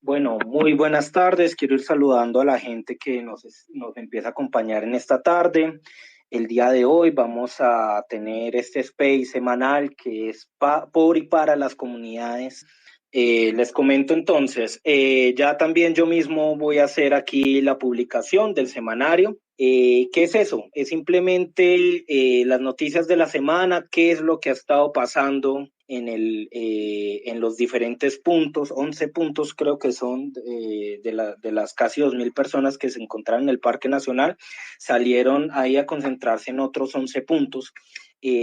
Bueno, muy buenas tardes. Quiero ir saludando a la gente que nos empieza a acompañar en esta tarde. El día de hoy vamos a tener este space semanal que es por y para las comunidades. Les comento entonces, ya también yo mismo voy a hacer aquí la publicación del semanario. ¿Qué es eso? Es simplemente las noticias de la semana, qué es lo que ha estado pasando en los diferentes puntos, 11 puntos creo que son de las casi 2.000 personas que se encontraron en el Parque Nacional, salieron ahí a concentrarse en otros 11 puntos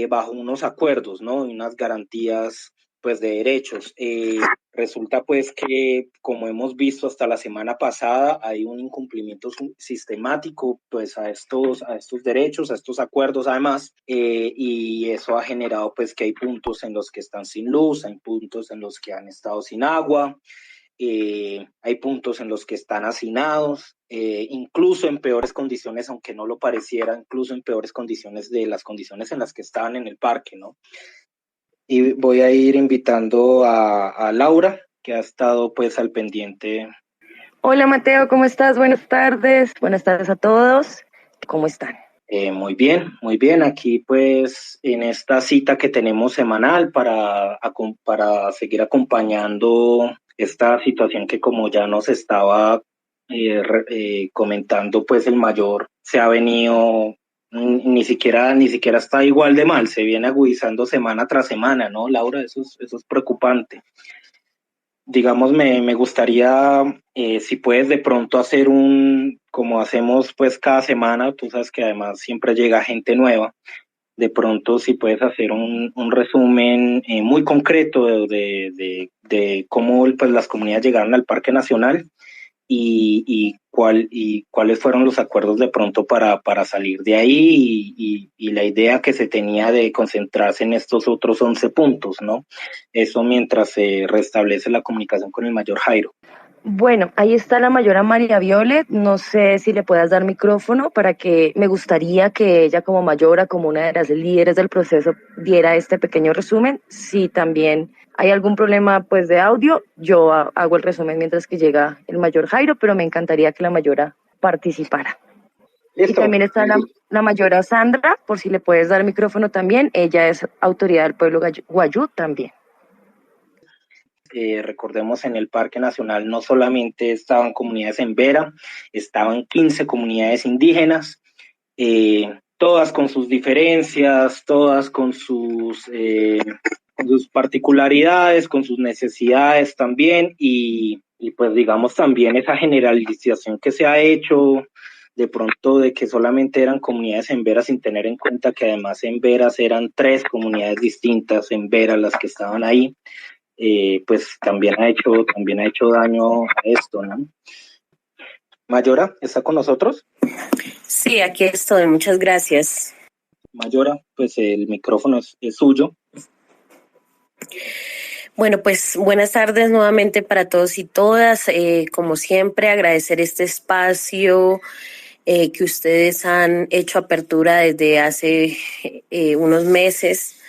bajo unos acuerdos, ¿no? Y unas garantías pues de derechos. Resulta pues que, como hemos visto hasta la semana pasada, hay un incumplimiento sistemático pues a estos derechos, a estos acuerdos además, y eso ha generado pues que hay puntos en los que están sin luz, hay puntos en los que han estado sin agua, hay puntos en los que están hacinados, incluso en peores condiciones, aunque no lo pareciera, incluso en peores condiciones de las condiciones en las que estaban en el parque, ¿no? Y voy a ir invitando a Laura, que ha estado pues al pendiente. Hola Mateo, ¿cómo estás? Buenas tardes. Buenas tardes a todos. ¿Cómo están? Muy bien, muy bien. Aquí pues en esta cita que tenemos semanal para seguir acompañando esta situación que, como ya nos estaba comentando, pues el mayor se ha venido, ni siquiera está igual de mal, se viene agudizando semana tras semana, ¿no, Laura? Eso es preocupante. Digamos, me gustaría, si puedes de pronto hacer como hacemos pues cada semana, tú sabes que además siempre llega gente nueva, de pronto si puedes hacer un resumen muy concreto de cómo pues las comunidades llegaron al Parque Nacional y cuáles fueron los acuerdos de pronto para salir de ahí y la idea que se tenía de concentrarse en estos otros 11 puntos, ¿no? Eso mientras se restablece la comunicación con el mayor Jairo. Bueno, ahí está la mayora María Violet. No sé si le puedas dar micrófono para que me gustaría que ella como mayora, como una de las líderes del proceso, diera este pequeño resumen. Si también hay algún problema pues de audio, yo hago el resumen mientras que llega el mayor Jairo, pero me encantaría que la mayora participara. Listo. Y también está la mayora Sandra, por si le puedes dar micrófono también. Ella es autoridad del pueblo Guayú también. Recordemos, en el Parque Nacional no solamente estaban comunidades en Vera, estaban 15 comunidades indígenas, todas con sus diferencias, todas con sus particularidades, con sus necesidades también, y pues digamos también esa generalización que se ha hecho de pronto de que solamente eran comunidades en Vera, sin tener en cuenta que además en Veras eran 3 comunidades distintas en Vera las que estaban ahí. Pues también ha hecho daño a esto, ¿no? Mayora, ¿está con nosotros? Sí, aquí estoy, muchas gracias. Mayora, pues el micrófono es suyo. Bueno, pues buenas tardes nuevamente para todos y todas. Como siempre, agradecer este espacio que ustedes han hecho apertura desde hace unos meses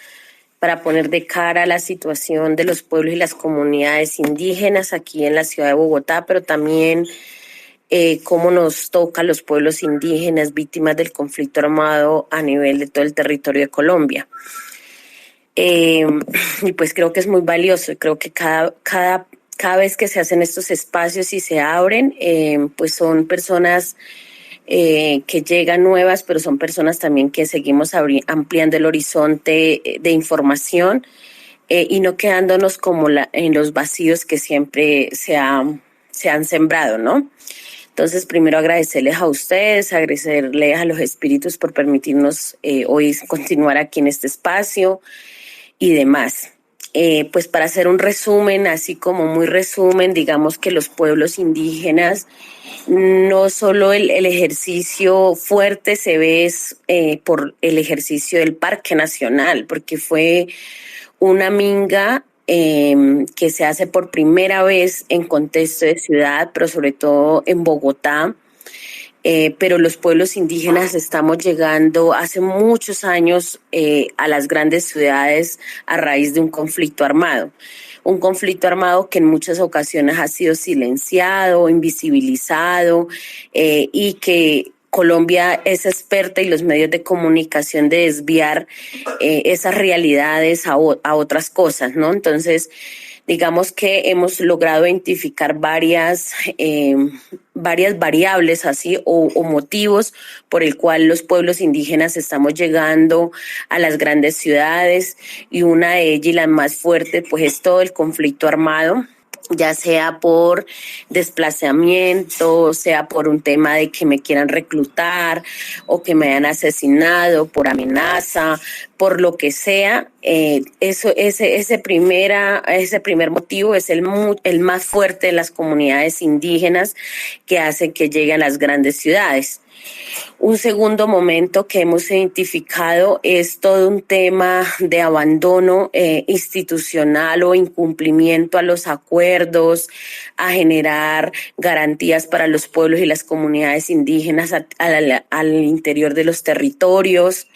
para poner de cara a la situación de los pueblos y las comunidades indígenas aquí en la ciudad de Bogotá, pero también cómo nos toca a los pueblos indígenas víctimas del conflicto armado a nivel de todo el territorio de Colombia. Y pues creo que es muy valioso. Creo que cada vez que se hacen estos espacios y se abren, pues son personas que llegan nuevas, pero son personas también que seguimos ampliando el horizonte de información y no quedándonos como en los vacíos que siempre se han sembrado, ¿no? Entonces, primero agradecerles a ustedes, agradecerles a los espíritus por permitirnos hoy continuar aquí en este espacio y demás. Pues para hacer un resumen, así como muy resumen, digamos que los pueblos indígenas, no solo el ejercicio fuerte se ve por el ejercicio del Parque Nacional, porque fue una minga que se hace por primera vez en contexto de ciudad, pero sobre todo en Bogotá. Pero los pueblos indígenas estamos llegando hace muchos años a las grandes ciudades a raíz de un conflicto armado. un conflicto armado que en muchas ocasiones ha sido silenciado, invisibilizado, y que Colombia es experta y los medios de comunicación de desviar esas realidades a otras cosas, ¿no? Entonces, digamos que hemos logrado identificar varias variables así o motivos por el cual los pueblos indígenas estamos llegando a las grandes ciudades, y una de ellas y la más fuerte pues es todo el conflicto armado, ya sea por desplazamiento, sea por un tema de que me quieran reclutar o que me hayan asesinado, por amenaza, por lo que sea. Ese primer motivo es el más fuerte de las comunidades indígenas, que hace que lleguen a las grandes ciudades. Un segundo momento que hemos identificado es todo un tema de abandono institucional o incumplimiento a los acuerdos, a generar garantías para los pueblos y las comunidades indígenas al interior de los territorios.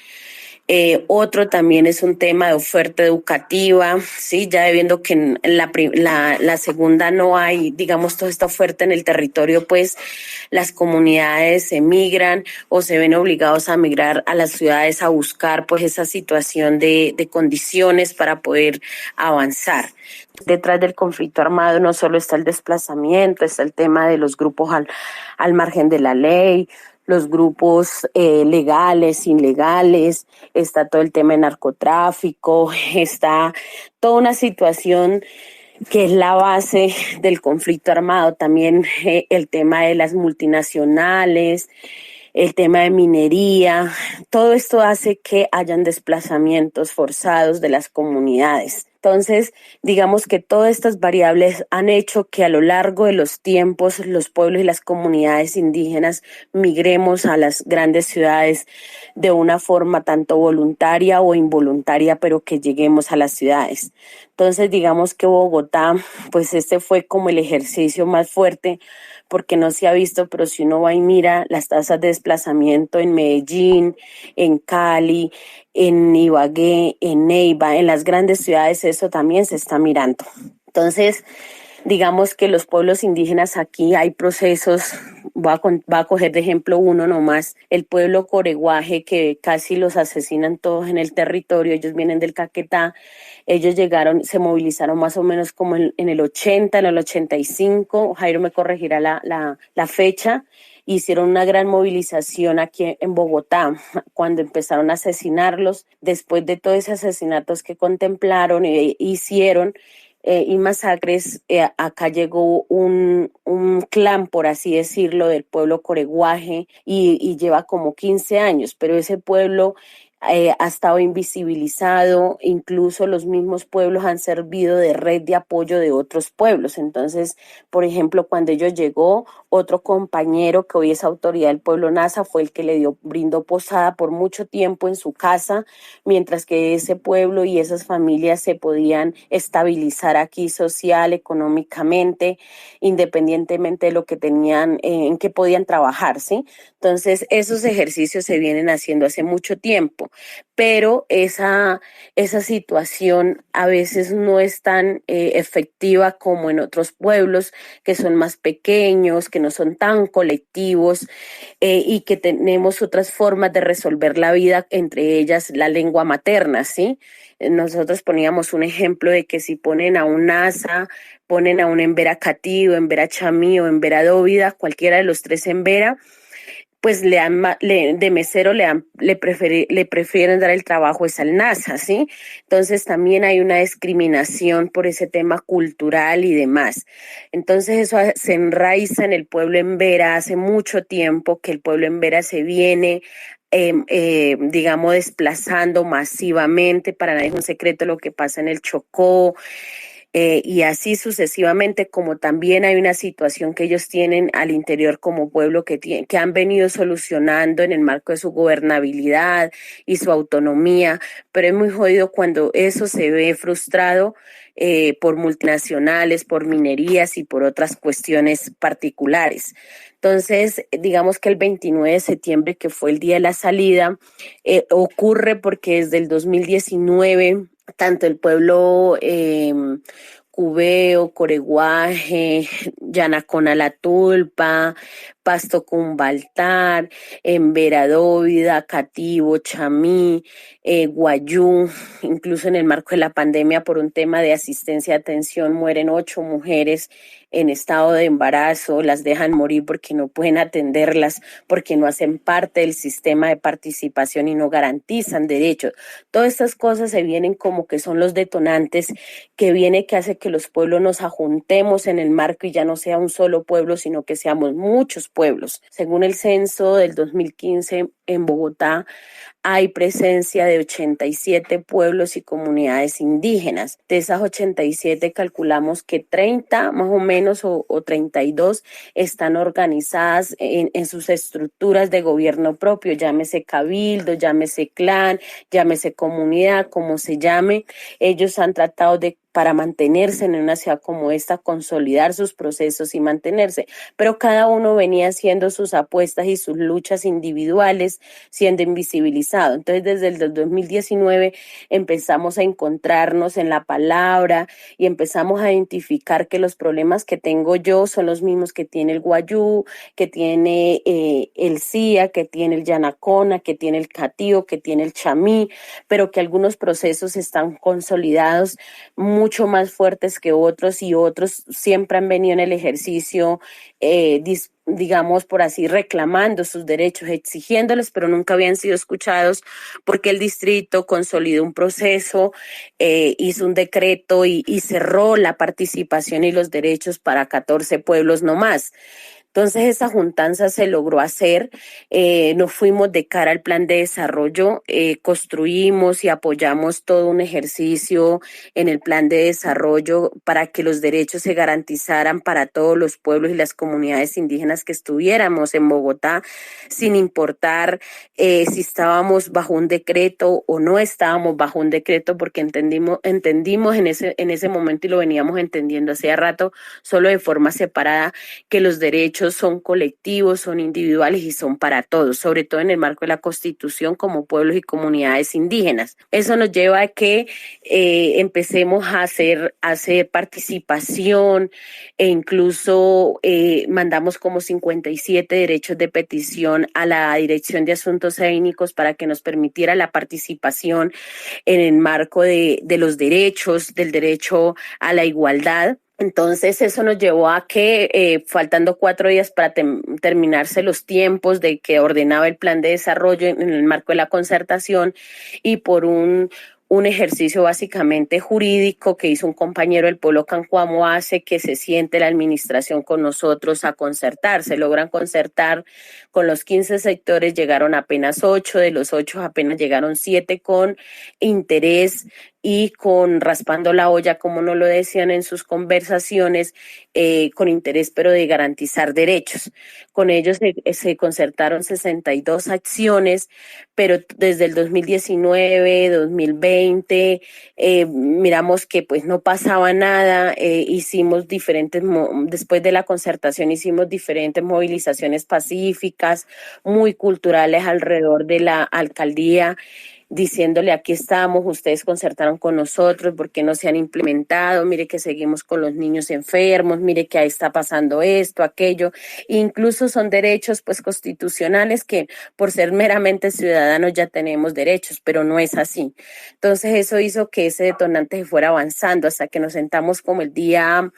Otro también es un tema de oferta educativa, ¿sí? Ya viendo que en la segunda no hay, digamos, toda esta oferta en el territorio, pues las comunidades emigran o se ven obligados a migrar a las ciudades a buscar pues esa situación de condiciones para poder avanzar. Detrás del conflicto armado no solo está el desplazamiento, está el tema de los grupos al margen de la ley, los grupos legales, ilegales, está todo el tema de narcotráfico, está toda una situación que es la base del conflicto armado. También el tema de las multinacionales, el tema de minería, todo esto hace que hayan desplazamientos forzados de las comunidades. Entonces, digamos que todas estas variables han hecho que a lo largo de los tiempos los pueblos y las comunidades indígenas migremos a las grandes ciudades de una forma tanto voluntaria o involuntaria, pero que lleguemos a las ciudades. Entonces, digamos que Bogotá, pues este fue como el ejercicio más fuerte, porque no se ha visto, pero si uno va y mira las tasas de desplazamiento en Medellín, en Cali, en Ibagué, en Neiva, en las grandes ciudades, eso también se está mirando. Entonces, digamos que los pueblos indígenas aquí hay procesos, va a coger de ejemplo uno nomás, el pueblo coreguaje, que casi los asesinan todos en el territorio, ellos vienen del Caquetá. Ellos llegaron, se movilizaron más o menos como en el 80, en el 85, Jairo me corregirá la fecha, hicieron una gran movilización aquí en Bogotá cuando empezaron a asesinarlos. Después de todos esos asesinatos que contemplaron e hicieron y masacres, acá llegó un clan, por así decirlo, del pueblo coreguaje y lleva como 15 años, pero ese pueblo ha estado invisibilizado, incluso los mismos pueblos han servido de red de apoyo de otros pueblos. Entonces, por ejemplo, cuando ellos llegó, otro compañero que hoy es autoridad del pueblo Nasa fue el que brindó posada por mucho tiempo en su casa, mientras que ese pueblo y esas familias se podían estabilizar aquí social, económicamente, independientemente de lo que tenían, en qué podían trabajar, ¿sí? Entonces, esos ejercicios se vienen haciendo hace mucho tiempo, pero esa situación a veces no es tan efectiva como en otros pueblos que son más pequeños, que no son tan colectivos y que tenemos otras formas de resolver la vida, entre ellas la lengua materna, ¿sí? Nosotros poníamos un ejemplo de que si ponen a un asa, ponen a un Embera Catí o Embera Chamí o Embera Dóvida, cualquiera de los tres Embera, pues de mesero le prefieren dar el trabajo es al NASA, ¿sí? Entonces también hay una discriminación por ese tema cultural y demás. Entonces eso se enraiza en el pueblo Embera hace mucho tiempo, que el pueblo Embera se viene digamos, desplazando masivamente. Para nadie es un secreto lo que pasa en el Chocó, y así sucesivamente, como también hay una situación que ellos tienen al interior como pueblo que han venido solucionando en el marco de su gobernabilidad y su autonomía, pero es muy jodido cuando eso se ve frustrado por multinacionales, por minerías y por otras cuestiones particulares. Entonces, digamos que el 29 de septiembre, que fue el día de la salida, ocurre porque desde el 2019 tanto el pueblo Cubeo, Coreguaje, Yanacona La Tulpa, Pasto Cumbaltar, Emberadóvida, Cativo, Chamí, Guayú. Incluso en el marco de la pandemia, por un tema de asistencia y atención, mueren 8 mujeres en estado de embarazo, las dejan morir porque no pueden atenderlas, porque no hacen parte del sistema de participación y no garantizan derechos. Todas estas cosas se vienen como que son los detonantes que hace que los pueblos nos ajuntemos en el marco y ya no sea un solo pueblo, sino que seamos muchos pueblos. Según el censo del 2015 en Bogotá, hay presencia de 87 pueblos y comunidades indígenas. De esas 87 calculamos que 30 más o menos o 32 están organizadas en sus estructuras de gobierno propio, llámese cabildo, llámese clan, llámese comunidad, como se llame. Ellos han tratado de, para mantenerse en una ciudad como esta, consolidar sus procesos y mantenerse, pero cada uno venía haciendo sus apuestas y sus luchas individuales, siendo invisibilizado. Entonces, desde el 2019 empezamos a encontrarnos en la palabra y empezamos a identificar que los problemas que tengo yo son los mismos que tiene el Guayú, que tiene el CIA, que tiene el Yanacona, que tiene el Catío, que tiene el Chamí, pero que algunos procesos están consolidados mucho más fuertes que otros y otros siempre han venido en el ejercicio, digamos por así, reclamando sus derechos, exigiéndoles, pero nunca habían sido escuchados porque el distrito consolidó un proceso, hizo un decreto y cerró la participación y los derechos para 14 pueblos no más. Entonces esa juntanza se logró hacer, nos fuimos de cara al plan de desarrollo, construimos y apoyamos todo un ejercicio en el plan de desarrollo para que los derechos se garantizaran para todos los pueblos y las comunidades indígenas que estuviéramos en Bogotá, sin importar si estábamos bajo un decreto o no estábamos bajo un decreto, porque entendimos en ese momento y lo veníamos entendiendo hacía rato, solo de forma separada, que los derechos son colectivos, son individuales y son para todos, sobre todo en el marco de la Constitución como pueblos y comunidades indígenas. Eso nos lleva a que empecemos a hacer participación e incluso mandamos como 57 derechos de petición a la Dirección de Asuntos Étnicos para que nos permitiera la participación en el marco de los derechos, del derecho a la igualdad. Entonces eso nos llevó a que faltando 4 días para terminarse los tiempos de que ordenaba el plan de desarrollo en el marco de la concertación y por un ejercicio básicamente jurídico que hizo un compañero del pueblo Cancuamo, hace que se siente la administración con nosotros a concertar. Se logran concertar con los 15 sectores, llegaron apenas 8, de los 8 apenas llegaron 7 con interés y con raspando la olla, como nos lo decían en sus conversaciones, con interés pero de garantizar derechos. Con ellos se concertaron 62 acciones, pero desde el 2019, 2020, miramos que pues no pasaba nada, hicimos después de la concertación hicimos diferentes movilizaciones pacíficas, muy culturales alrededor de la alcaldía, diciéndole aquí estamos, ustedes concertaron con nosotros, ¿por qué no se han implementado? Mire que seguimos con los niños enfermos, mire que ahí está pasando esto, aquello. Incluso son derechos pues constitucionales que por ser meramente ciudadanos ya tenemos derechos, pero no es así. Entonces eso hizo que ese detonante se fuera avanzando hasta que nos sentamos como el día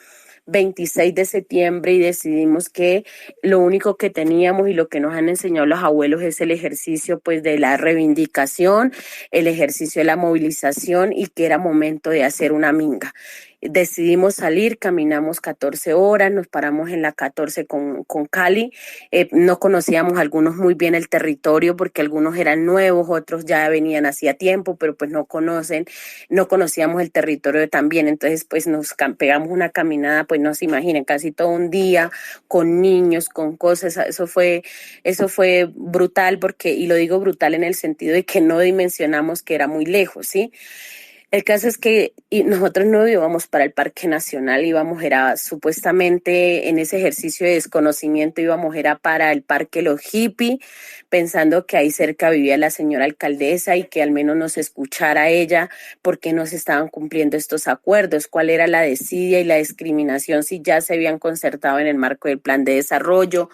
26 de septiembre y decidimos que lo único que teníamos y lo que nos han enseñado los abuelos es el ejercicio pues de la reivindicación, el ejercicio de la movilización y que era momento de hacer una minga. Decidimos salir, caminamos 14 horas, nos paramos en la 14 con Cali, no conocíamos algunos muy bien el territorio porque algunos eran nuevos, otros ya venían hacía tiempo, pero pues no conocíamos el territorio también, entonces pues nos pegamos una caminada, pues no se imaginen, casi todo un día con niños, con cosas, eso fue brutal porque, y lo digo brutal en el sentido de que no dimensionamos que era muy lejos, ¿sí? El caso es que nosotros no íbamos para el Parque Nacional, íbamos, era supuestamente en ese ejercicio de desconocimiento, íbamos, era para el Parque Los Hippie, pensando que ahí cerca vivía la señora alcaldesa y que al menos nos escuchara ella por qué no se estaban cumpliendo estos acuerdos, cuál era la desidia y la discriminación si ya se habían concertado en el marco del plan de desarrollo.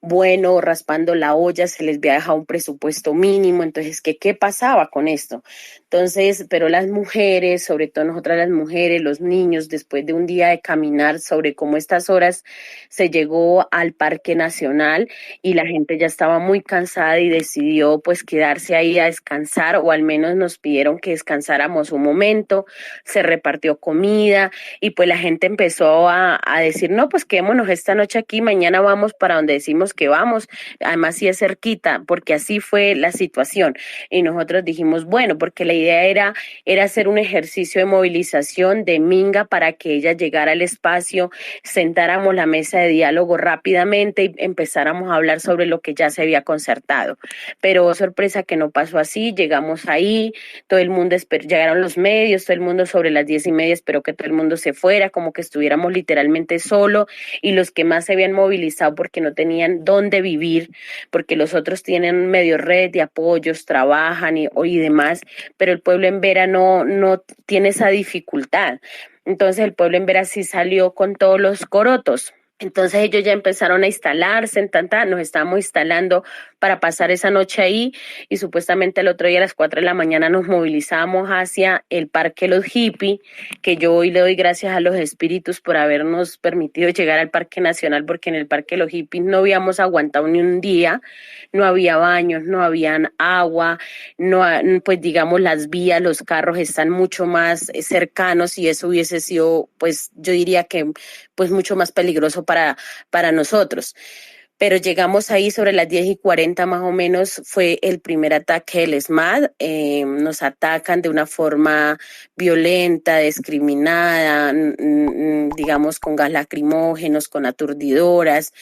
Bueno, raspando la olla, se les había dejado un presupuesto mínimo, entonces, ¿qué pasaba con esto? Entonces, pero las mujeres, sobre todo nosotras las mujeres, los niños, después de un día de caminar sobre cómo estas horas se llegó al Parque Nacional y la gente ya estaba muy cansada y decidió pues quedarse ahí a descansar, o al menos nos pidieron que descansáramos un momento, se repartió comida y pues la gente empezó a decir, no, pues quedémonos esta noche aquí, mañana vamos para donde decimos que vamos, además sí es cerquita, porque así fue la situación. Y nosotros dijimos, bueno, porque la idea era hacer un ejercicio de movilización de Minga para que ella llegara al espacio, sentáramos la mesa de diálogo rápidamente y empezáramos a hablar sobre lo que ya se había concertado. Pero oh, sorpresa que no pasó así, llegamos ahí, todo el mundo llegaron los medios, todo el mundo sobre las 10:30 esperó que todo el mundo se fuera, como que estuviéramos literalmente solo, y los que más se habían movilizado porque no tenían dónde vivir, porque los otros tienen medio red de apoyos, trabajan y demás, pero el pueblo en Vera no tiene esa dificultad. Entonces el pueblo en Vera sí salió con todos los corotos. Entonces ellos ya empezaron a instalarse en Tantá, nos estábamos instalando para pasar esa noche ahí y supuestamente el otro día a las 4 de la mañana nos movilizamos hacia el Parque Los Hippie, que yo hoy le doy gracias a los espíritus por habernos permitido llegar al Parque Nacional, porque en el Parque Los Hippies no habíamos aguantado ni un día, no había baños, no habían agua, no, pues digamos las vías, los carros están mucho más cercanos y eso hubiese sido, pues yo diría que pues mucho más peligroso para nosotros. Pero llegamos ahí sobre las 10:40 más o menos, fue el primer ataque del ESMAD, nos atacan de una forma violenta, discriminada, digamos con gas lacrimógenos, con aturdidoras,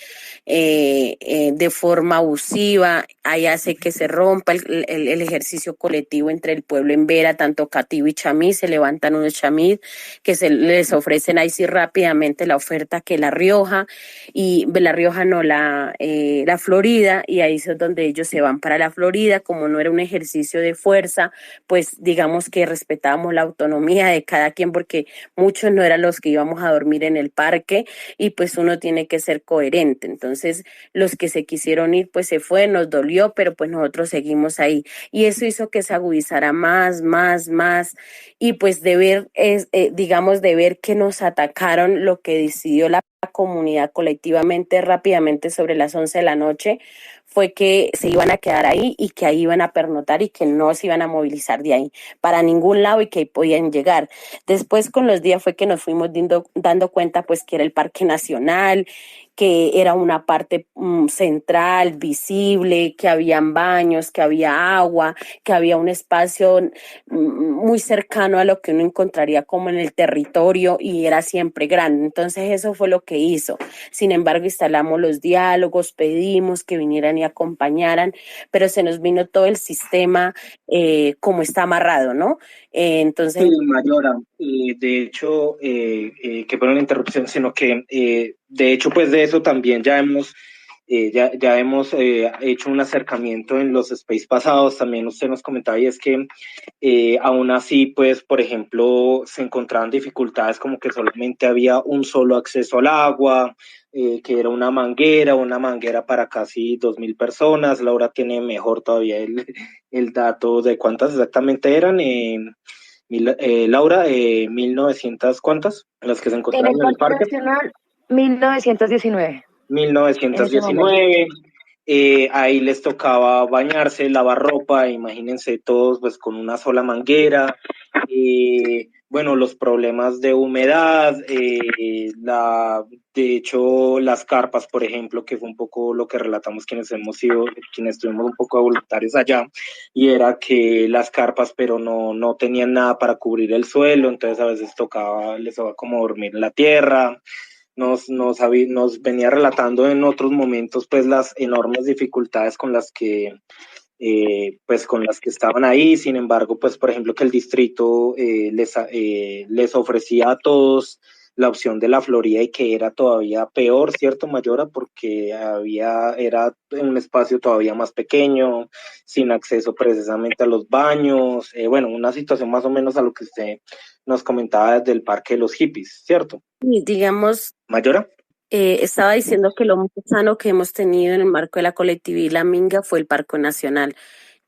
de forma abusiva, ahí hace que se rompa el ejercicio colectivo entre el pueblo en Vera, tanto Cativo y Chamí, se levantan unos chamí que se les ofrecen ahí sí rápidamente la oferta que La Rioja, y La Rioja no, la Florida, y ahí es donde ellos se van para la Florida. Como no era un ejercicio de fuerza, pues digamos que respetábamos la autonomía de cada quien, porque muchos no eran los que íbamos a dormir en el parque y pues uno tiene que ser coherente. Entonces los que se quisieron ir pues se fue, nos dolió, pero pues nosotros seguimos ahí y eso hizo que se agudizara más y pues de ver, digamos, de ver que nos atacaron, lo que decidió la comunidad colectivamente rápidamente sobre las 11 de la noche fue que se iban a quedar ahí y que ahí iban a pernotar y que no se iban a movilizar de ahí para ningún lado y que ahí podían llegar. Después con los días fue que nos fuimos dando cuenta pues que era el Parque Nacional, que era una parte central, visible, que habían baños, que había agua, que había un espacio muy cercano a lo que uno encontraría como en el territorio y era siempre grande. Entonces eso fue lo que hizo. Sin embargo, instalamos los diálogos, pedimos que vinieran y acompañaran, pero se nos vino todo el sistema como está amarrado, ¿no? Entonces... Sí, Mayora, de hecho, que perdón la interrupción, sino que de hecho, pues de eso también ya hemos hecho un acercamiento en los space pasados. También usted nos comentaba, y es que aún así, pues, por ejemplo, se encontraban dificultades como que solamente había un solo acceso al agua, que era una manguera para casi 2.000 personas. Laura tiene mejor todavía el dato de cuántas exactamente eran. Laura, 1.900, ¿cuántas? Las que se En encontraban el en el Parque parque. Nacional, 1919, en ese momento. 1919. Ahí les tocaba bañarse, lavar ropa, imagínense todos pues con una sola manguera. Bueno, los problemas de humedad, de hecho las carpas, por ejemplo, que fue un poco lo que relatamos quienes estuvimos un poco voluntarios allá, y era que las carpas pero no tenían nada para cubrir el suelo, entonces a veces les tocaba como dormir en la tierra. Nos venía relatando en otros momentos pues las enormes dificultades con las que pues con las que estaban ahí. Sin embargo, pues por ejemplo que el distrito les ofrecía a todos la opción de la Florida y que era todavía peor, ¿cierto, Mayora? Porque era un espacio todavía más pequeño, sin acceso precisamente a los baños, bueno, una situación más o menos a lo que usted nos comentaba desde el Parque de los Hippies, ¿cierto? Y digamos, Mayora. estaba diciendo que lo más sano que hemos tenido en el marco de la colectividad La Minga fue el Parque Nacional,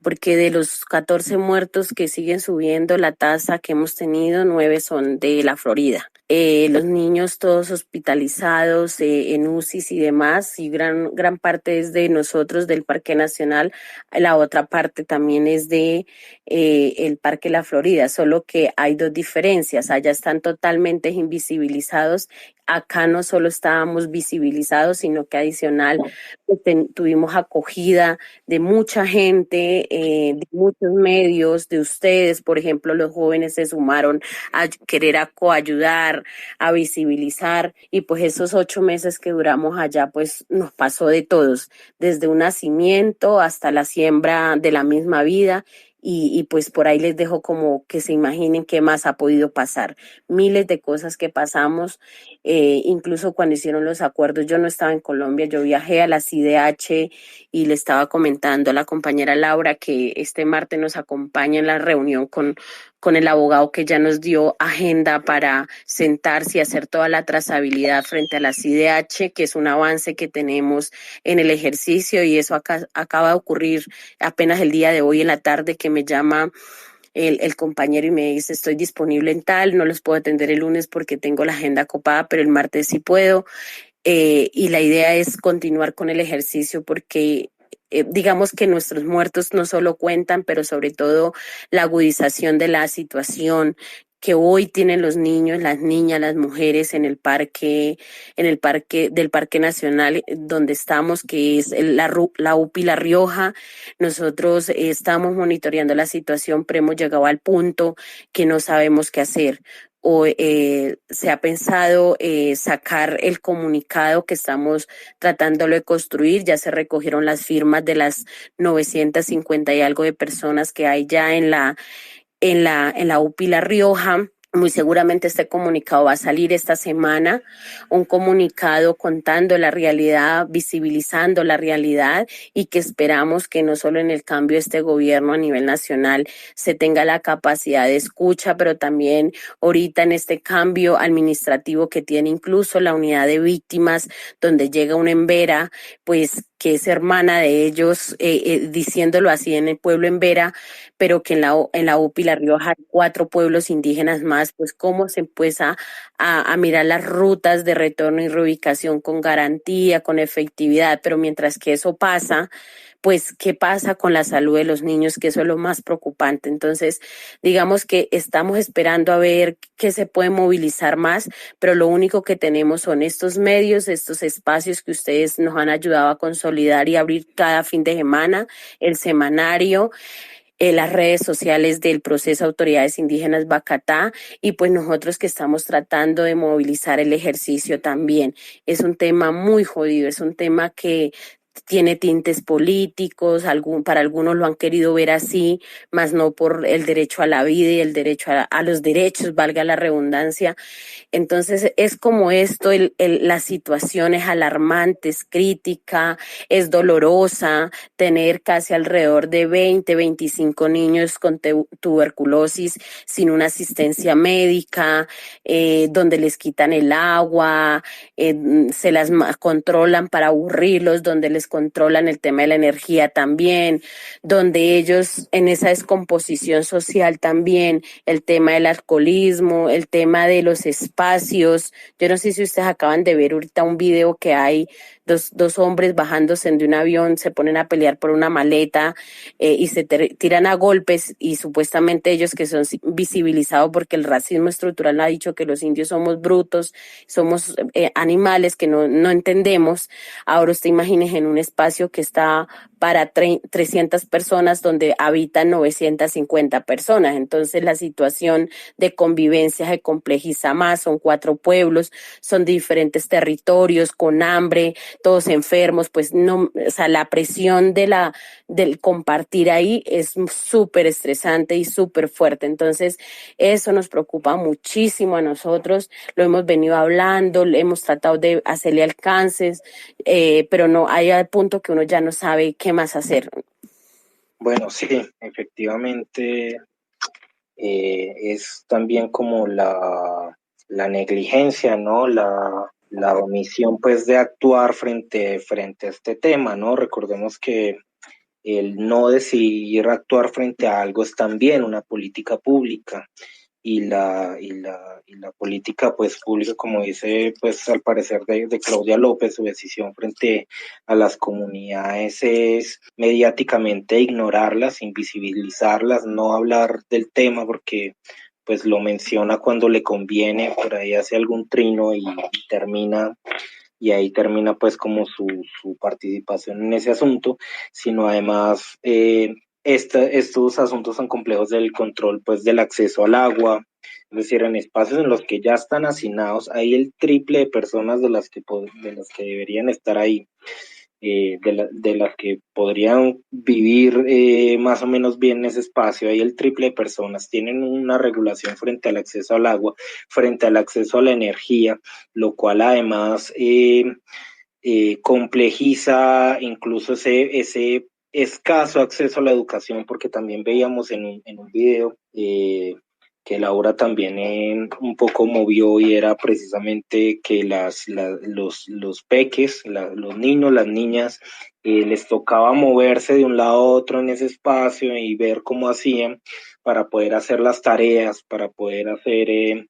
porque de los 14 muertos que siguen subiendo la tasa que hemos tenido, 9 son de la Florida. Los niños todos hospitalizados en UCIs y demás, y gran parte es de nosotros, del Parque Nacional. La otra parte también es de el Parque La Florida, solo que hay dos diferencias. Allá están totalmente invisibilizados. Acá no solo estábamos visibilizados, sino que adicional tuvimos acogida de mucha gente, de muchos medios, de ustedes, por ejemplo, los jóvenes se sumaron a querer coayudar, a visibilizar, y pues esos 8 meses que duramos allá, pues nos pasó de todos, desde un nacimiento hasta la siembra de la misma vida. Y pues por ahí les dejo como que se imaginen qué más ha podido pasar. Miles de cosas que pasamos, incluso cuando hicieron los acuerdos, yo no estaba en Colombia, yo viajé a la CIDH y le estaba comentando a la compañera Laura que este martes nos acompaña en la reunión con el abogado que ya nos dio agenda para sentarse y hacer toda la trazabilidad frente a la CIDH, que es un avance que tenemos en el ejercicio, y eso acaba de ocurrir apenas el día de hoy en la tarde, que me llama el compañero y me dice: estoy disponible en tal, no los puedo atender el lunes porque tengo la agenda copada, pero el martes sí puedo. Y la idea es continuar con el ejercicio porque digamos que nuestros muertos no solo cuentan, pero sobre todo la agudización de la situación que hoy tienen los niños, las niñas, las mujeres en el parque del Parque Nacional donde estamos, que es la UPI La Rioja. Nosotros estamos monitoreando la situación, pero hemos llegado al punto que no sabemos qué hacer. O se ha pensado sacar el comunicado que estamos tratándolo de construir. Ya se recogieron las firmas de las 950 y algo de personas que hay ya en la UPI La Rioja. Muy seguramente este comunicado va a salir esta semana, un comunicado contando la realidad, visibilizando la realidad, y que esperamos que no solo en el cambio de este gobierno a nivel nacional se tenga la capacidad de escucha, pero también ahorita en este cambio administrativo que tiene incluso la unidad de víctimas, donde llega una Embera, pues que es hermana de ellos, diciéndolo así, en el pueblo Embera, pero que en la UPI La Rioja hay 4 pueblos indígenas más, pues cómo se empieza a mirar las rutas de retorno y reubicación con garantía, con efectividad, pero mientras que eso pasa, pues qué pasa con la salud de los niños, que eso es lo más preocupante. Entonces, digamos que estamos esperando a ver qué se puede movilizar más, pero lo único que tenemos son estos medios, estos espacios que ustedes nos han ayudado a consolidar y abrir cada fin de semana, el semanario, las redes sociales del proceso Autoridades Indígenas Bacatá, y pues nosotros que estamos tratando de movilizar el ejercicio también. Es un tema muy jodido, es un tema que tiene tintes políticos, para algunos lo han querido ver así, más no por el derecho a la vida y el derecho a los derechos, valga la redundancia. Entonces es como esto, la situación es alarmante, es crítica, es dolorosa. Tener casi alrededor de 20-25 niños con tuberculosis sin una asistencia médica, donde les quitan el agua, se las controlan para aburrirlos, donde les controlan el tema de la energía también, donde ellos en esa descomposición social también, el tema del alcoholismo, el tema de los espacios. Yo no sé si ustedes acaban de ver ahorita un video que hay dos hombres bajándose de un avión, se ponen a pelear por una maleta, y se tiran a golpes, y supuestamente ellos que son visibilizados porque el racismo estructural ha dicho que los indios somos brutos, somos animales que no entendemos. Ahora usted imagínese en un espacio que está para 300 personas donde habitan 950 personas. Entonces la situación de convivencia se complejiza más, son 4 pueblos, son diferentes territorios con hambre, todos enfermos, pues no, o sea, la presión del compartir ahí es súper estresante y súper fuerte. Entonces, eso nos preocupa muchísimo a nosotros, lo hemos venido hablando, hemos tratado de hacerle alcances, pero no, hay al punto que uno ya no sabe qué más hacer. Bueno, sí, efectivamente es también como la negligencia, ¿no? La omisión, pues, de actuar frente a este tema, ¿no? Recordemos que el no decidir actuar frente a algo es también una política pública y la política pues pública, como dice pues al parecer de Claudia López, su decisión frente a las comunidades es mediáticamente ignorarlas, invisibilizarlas, no hablar del tema porque pues lo menciona cuando le conviene, por ahí hace algún trino y ahí termina pues como su participación en ese asunto, sino además estos asuntos tan complejos del control pues del acceso al agua, es decir, en espacios en los que ya están hacinados, hay el triple de personas de las que deberían estar ahí, de las que podrían vivir más o menos bien en ese espacio, hay el triple de personas, tienen una regulación frente al acceso al agua, frente al acceso a la energía, lo cual además complejiza incluso ese escaso acceso a la educación, porque también veíamos en un video que Laura también un poco movió y era precisamente que los peques, los niños, las niñas, les tocaba moverse de un lado a otro en ese espacio y ver cómo hacían para poder hacer las tareas, para poder hacer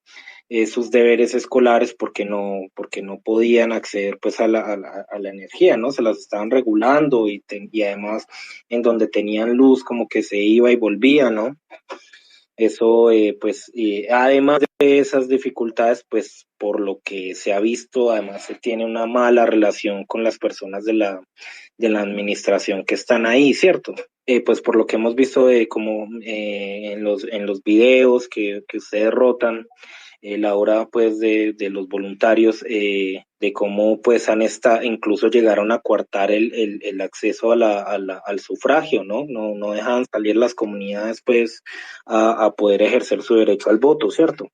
sus deberes escolares porque no podían acceder pues a la energía, ¿no? Se las estaban regulando y además en donde tenían luz como que se iba y volvía, ¿no? Eso, además de esas dificultades, pues por lo que se ha visto, además se tiene una mala relación con las personas de la administración que están ahí, ¿cierto? Pues por lo que hemos visto como en los videos que ustedes rotan, la hora pues de los voluntarios, de cómo pues incluso llegaron a coartar el acceso al sufragio, ¿no? No dejan salir las comunidades pues a poder ejercer su derecho al voto, ¿cierto?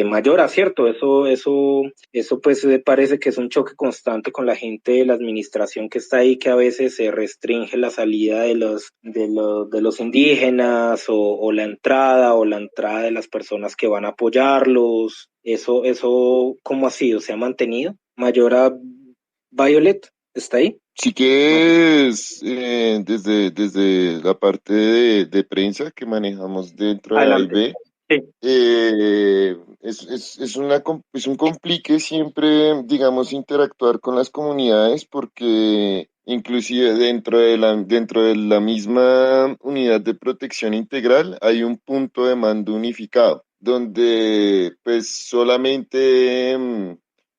Mayora, ¿cierto? Eso pues parece que es un choque constante con la gente de la administración que está ahí, que a veces se restringe la salida de los indígenas o la entrada de las personas que van a apoyarlos. ¿Cómo ha sido? ¿Se ha mantenido? Mayora Violet, ¿está ahí? Sí que es desde la parte de prensa que manejamos dentro de Adelante. AIB, Sí. es un complique siempre, digamos, interactuar con las comunidades porque inclusive dentro de la misma unidad de protección integral hay un punto de mando unificado donde pues solamente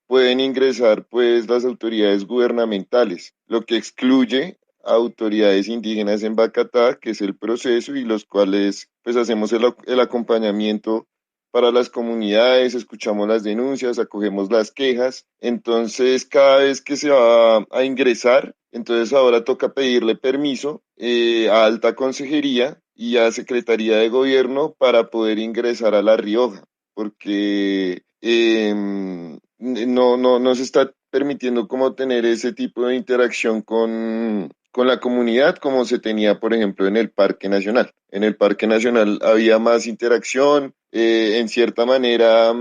pueden ingresar pues las autoridades gubernamentales, lo que excluye a autoridades indígenas en Bacatá, que es el proceso y los cuales pues hacemos el acompañamiento para las comunidades, escuchamos las denuncias, acogemos las quejas. Entonces, cada vez que se va a ingresar, entonces ahora toca pedirle permiso a Alta Consejería y a Secretaría de Gobierno para poder ingresar a La Rioja, porque no se está permitiendo como tener ese tipo de interacción con la comunidad como se tenía, por ejemplo, en el Parque Nacional. En el Parque Nacional había más interacción, en cierta manera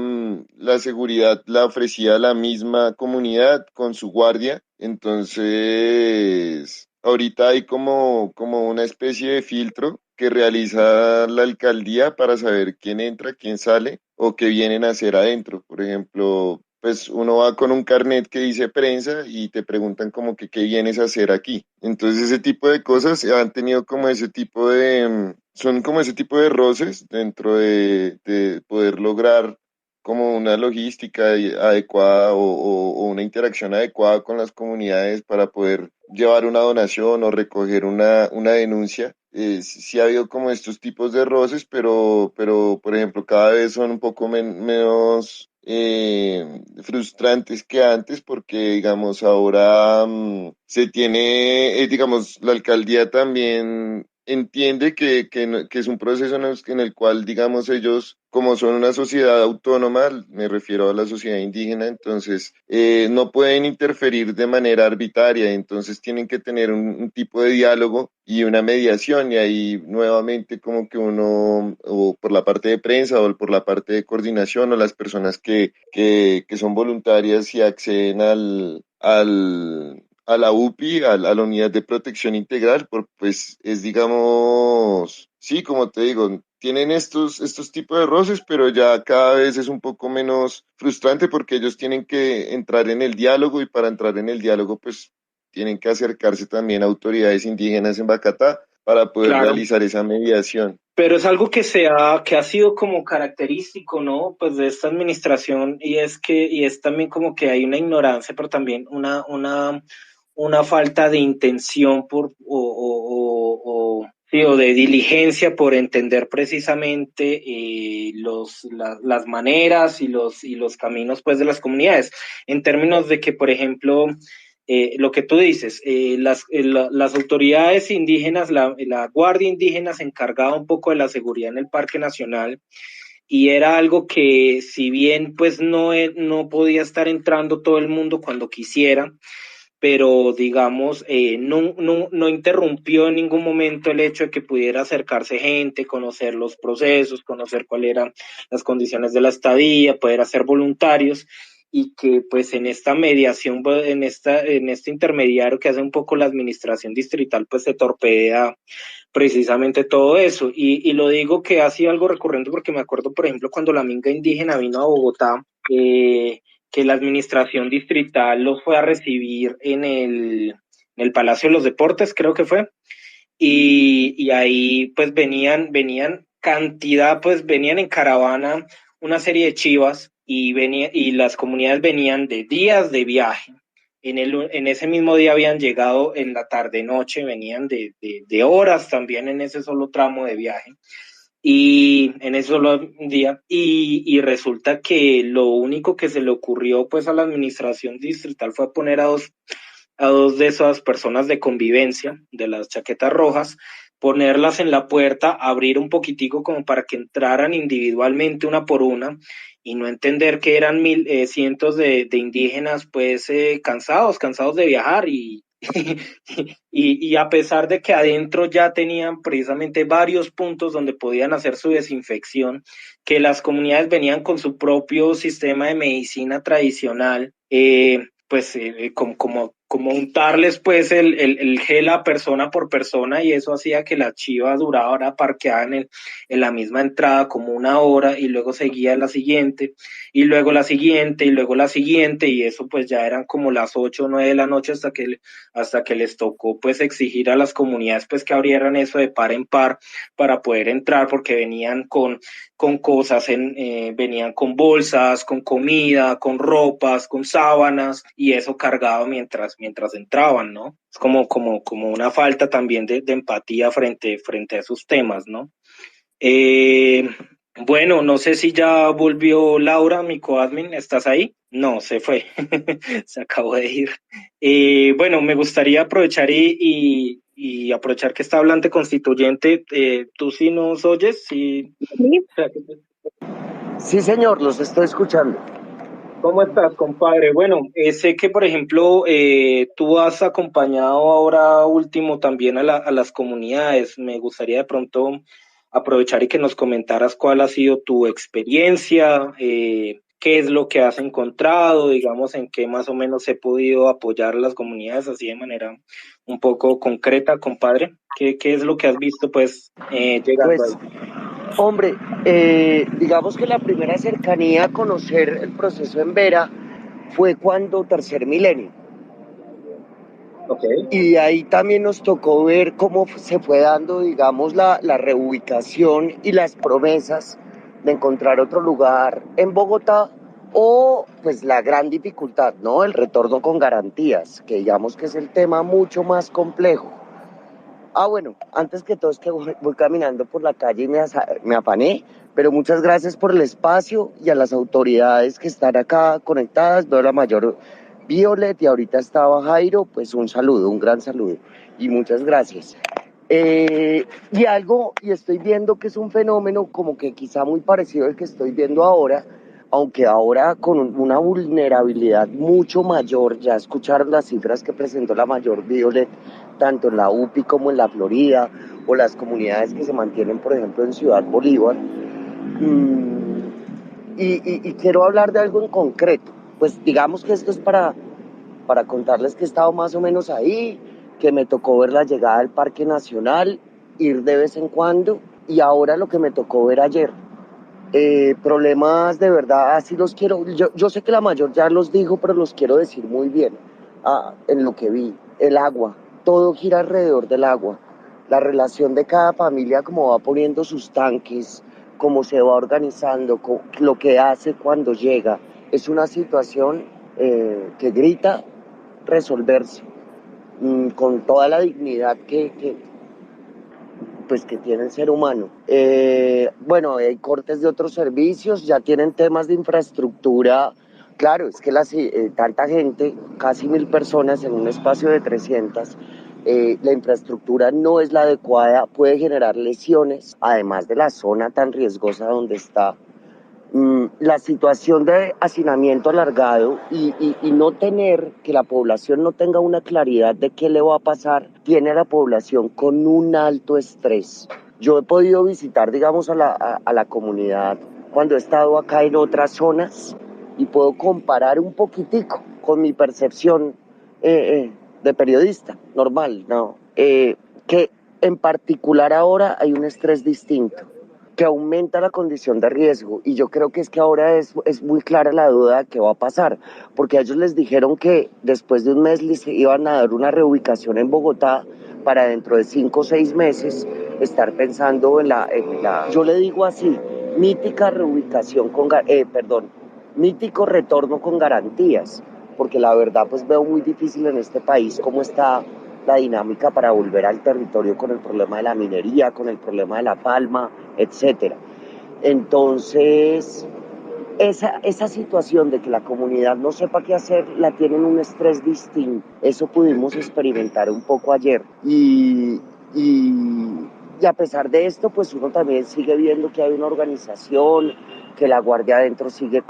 la seguridad la ofrecía la misma comunidad con su guardia, entonces ahorita hay como una especie de filtro que realiza la alcaldía para saber quién entra, quién sale o qué vienen a hacer adentro. Por ejemplo, pues uno va con un carnet que dice prensa y te preguntan como que qué vienes a hacer aquí. Entonces ese tipo de cosas han tenido como ese tipo son como ese tipo de roces dentro de poder lograr como una logística adecuada o una interacción adecuada con las comunidades para poder llevar una donación o recoger una denuncia. sí ha habido como estos tipos de roces, pero por ejemplo, cada vez son un poco menos frustrantes que antes, porque digamos, ahora se tiene, digamos, la alcaldía también entiende que es un proceso en el cual, digamos, ellos, como son una sociedad autónoma, me refiero a la sociedad indígena, entonces no pueden interferir de manera arbitraria, entonces tienen que tener un tipo de diálogo y una mediación, y ahí nuevamente como que uno, o por la parte de prensa o por la parte de coordinación, o las personas que son voluntarias y acceden a la UPI, a la Unidad de Protección Integral, pues es, digamos, sí, como te digo, tienen estos tipos de roces, pero ya cada vez es un poco menos frustrante porque ellos tienen que entrar en el diálogo, y para entrar en el diálogo, pues tienen que acercarse también a autoridades indígenas en Bacatá para poder Claro. realizar esa mediación. Pero es algo que ha sido como característico, ¿no? Pues de esta administración, y es también como que hay una ignorancia, pero también una falta de intención sí, o de diligencia por entender precisamente las maneras y los caminos pues de las comunidades. En términos de que, por ejemplo, lo que tú dices, las autoridades indígenas, la Guardia Indígena se encargaba un poco de la seguridad en el Parque Nacional, y era algo que, si bien pues no podía estar entrando todo el mundo cuando quisiera, pero digamos, no interrumpió en ningún momento el hecho de que pudiera acercarse gente, conocer los procesos, conocer cuáles eran las condiciones de la estadía, poder hacer voluntarios, y que pues en esta mediación, en este intermediario que hace un poco la administración distrital, pues se torpedea precisamente todo eso. Y lo digo que ha sido algo recurrente porque me acuerdo, por ejemplo, cuando la minga indígena vino a Bogotá, que la administración distrital los fue a recibir en el Palacio de los Deportes, creo que fue, y ahí pues venían cantidad, pues venían en caravana una serie de chivas, y las comunidades venían de días de viaje. En ese mismo día habían llegado en la tarde-noche, venían de horas también en ese solo tramo de viaje, y en ese solo día, y resulta que lo único que se le ocurrió pues a la administración distrital fue poner a dos de esas personas de convivencia, de las chaquetas rojas, ponerlas en la puerta, abrir un poquitico como para que entraran individualmente una por una, y no entender que eran cientos de indígenas pues cansados de viajar, y a pesar de que adentro ya tenían precisamente varios puntos donde podían hacer su desinfección, que las comunidades venían con su propio sistema de medicina tradicional, pues como untarles pues el gel a persona por persona, y eso hacía que la chiva durara parqueada en la misma entrada como una hora, y luego seguía la siguiente, y luego la siguiente, y luego la siguiente, y eso pues ya eran como las 8 o 9 de la noche hasta que les tocó pues exigir a las comunidades pues que abrieran eso de par en par para poder entrar, porque venían con cosas, venían con bolsas, con comida, con ropas, con sábanas, y eso cargado mientras entraban, ¿no? Es como una falta también de empatía frente a esos temas, ¿no? Eh, bueno, no sé si ya volvió Laura, mi coadmin, ¿estás ahí? No, se fue, se acabó de ir. Bueno, me gustaría aprovechar y aprovechar que está hablante constituyente. ¿Tú sí nos oyes? Sí. Sí. Sí, señor, los estoy escuchando. ¿Cómo estás, compadre? Bueno, sé que, por ejemplo, tú has acompañado ahora último también a las comunidades. Me gustaría de pronto aprovechar y que nos comentaras cuál ha sido tu experiencia, qué es lo que has encontrado, digamos, en qué más o menos he podido apoyar a las comunidades así de manera un poco concreta, compadre. ¿Qué es lo que has visto, pues, llegando Pues, ahí? hombre, digamos que la primera cercanía a conocer el proceso en Vera fue cuando Tercer Milenio. Ok. Y ahí también nos tocó ver cómo se fue dando, digamos, la reubicación y las promesas de encontrar otro lugar en Bogotá, o pues la gran dificultad, ¿no? El retorno con garantías, que digamos que es el tema mucho más complejo. Bueno, antes que todo es que voy caminando por la calle y me afané, pero muchas gracias por el espacio y a las autoridades que están acá conectadas. Veo la mayor Violet y ahorita estaba Jairo, pues un saludo, un gran saludo y muchas gracias. Y estoy viendo que es un fenómeno como que quizá muy parecido al que estoy viendo ahora, aunque ahora con una vulnerabilidad mucho mayor. Ya escucharon las cifras que presentó la mayor Violet, tanto en la UPI como en la Florida, o las comunidades que se mantienen, por ejemplo, en Ciudad Bolívar. Y quiero hablar de algo en concreto. Pues digamos que esto es para contarles que he estado más o menos ahí, que me tocó ver la llegada del Parque Nacional, ir de vez en cuando, y ahora lo que me tocó ver ayer. Problemas de verdad, así los quiero. Yo sé que la mayor ya los dijo, pero los quiero decir muy bien. En lo que vi, el agua, todo gira alrededor del agua. La relación de cada familia, como va poniendo sus tanques, cómo se va organizando, lo que hace cuando llega. Es una situación que grita resolverse con toda la dignidad pues que tiene el ser humano. Bueno, hay cortes de otros servicios, ya tienen temas de infraestructura. Claro, es que tanta gente, casi 1000 personas en un espacio de 300, la infraestructura no es la adecuada, puede generar lesiones, además de la zona tan riesgosa donde está. La situación de hacinamiento alargado y no tener, que la población no tenga una claridad de qué le va a pasar, tiene a la población con un alto estrés. Yo he podido visitar, digamos, a la comunidad cuando he estado acá en otras zonas y puedo comparar un poquitico con mi percepción de periodista normal, ¿no? Que en particular ahora hay un estrés distinto, que aumenta la condición de riesgo, y yo creo que es que ahora es muy clara la duda de qué va a pasar, porque a ellos les dijeron que después de un mes les iban a dar una reubicación en Bogotá para dentro de 5 o 6 meses estar pensando en yo le digo así, mítica reubicación mítico retorno con garantías, porque la verdad pues veo muy difícil en este país cómo está la dinámica para volver al territorio con el problema de la minería, con el problema de la palma, etcétera. Entonces, esa situación de que la comunidad no sepa qué hacer, la tienen un estrés distinto. Eso pudimos experimentar un poco ayer. Y a pesar de esto, pues uno también sigue viendo que hay una organización, que la guardia adentro sigue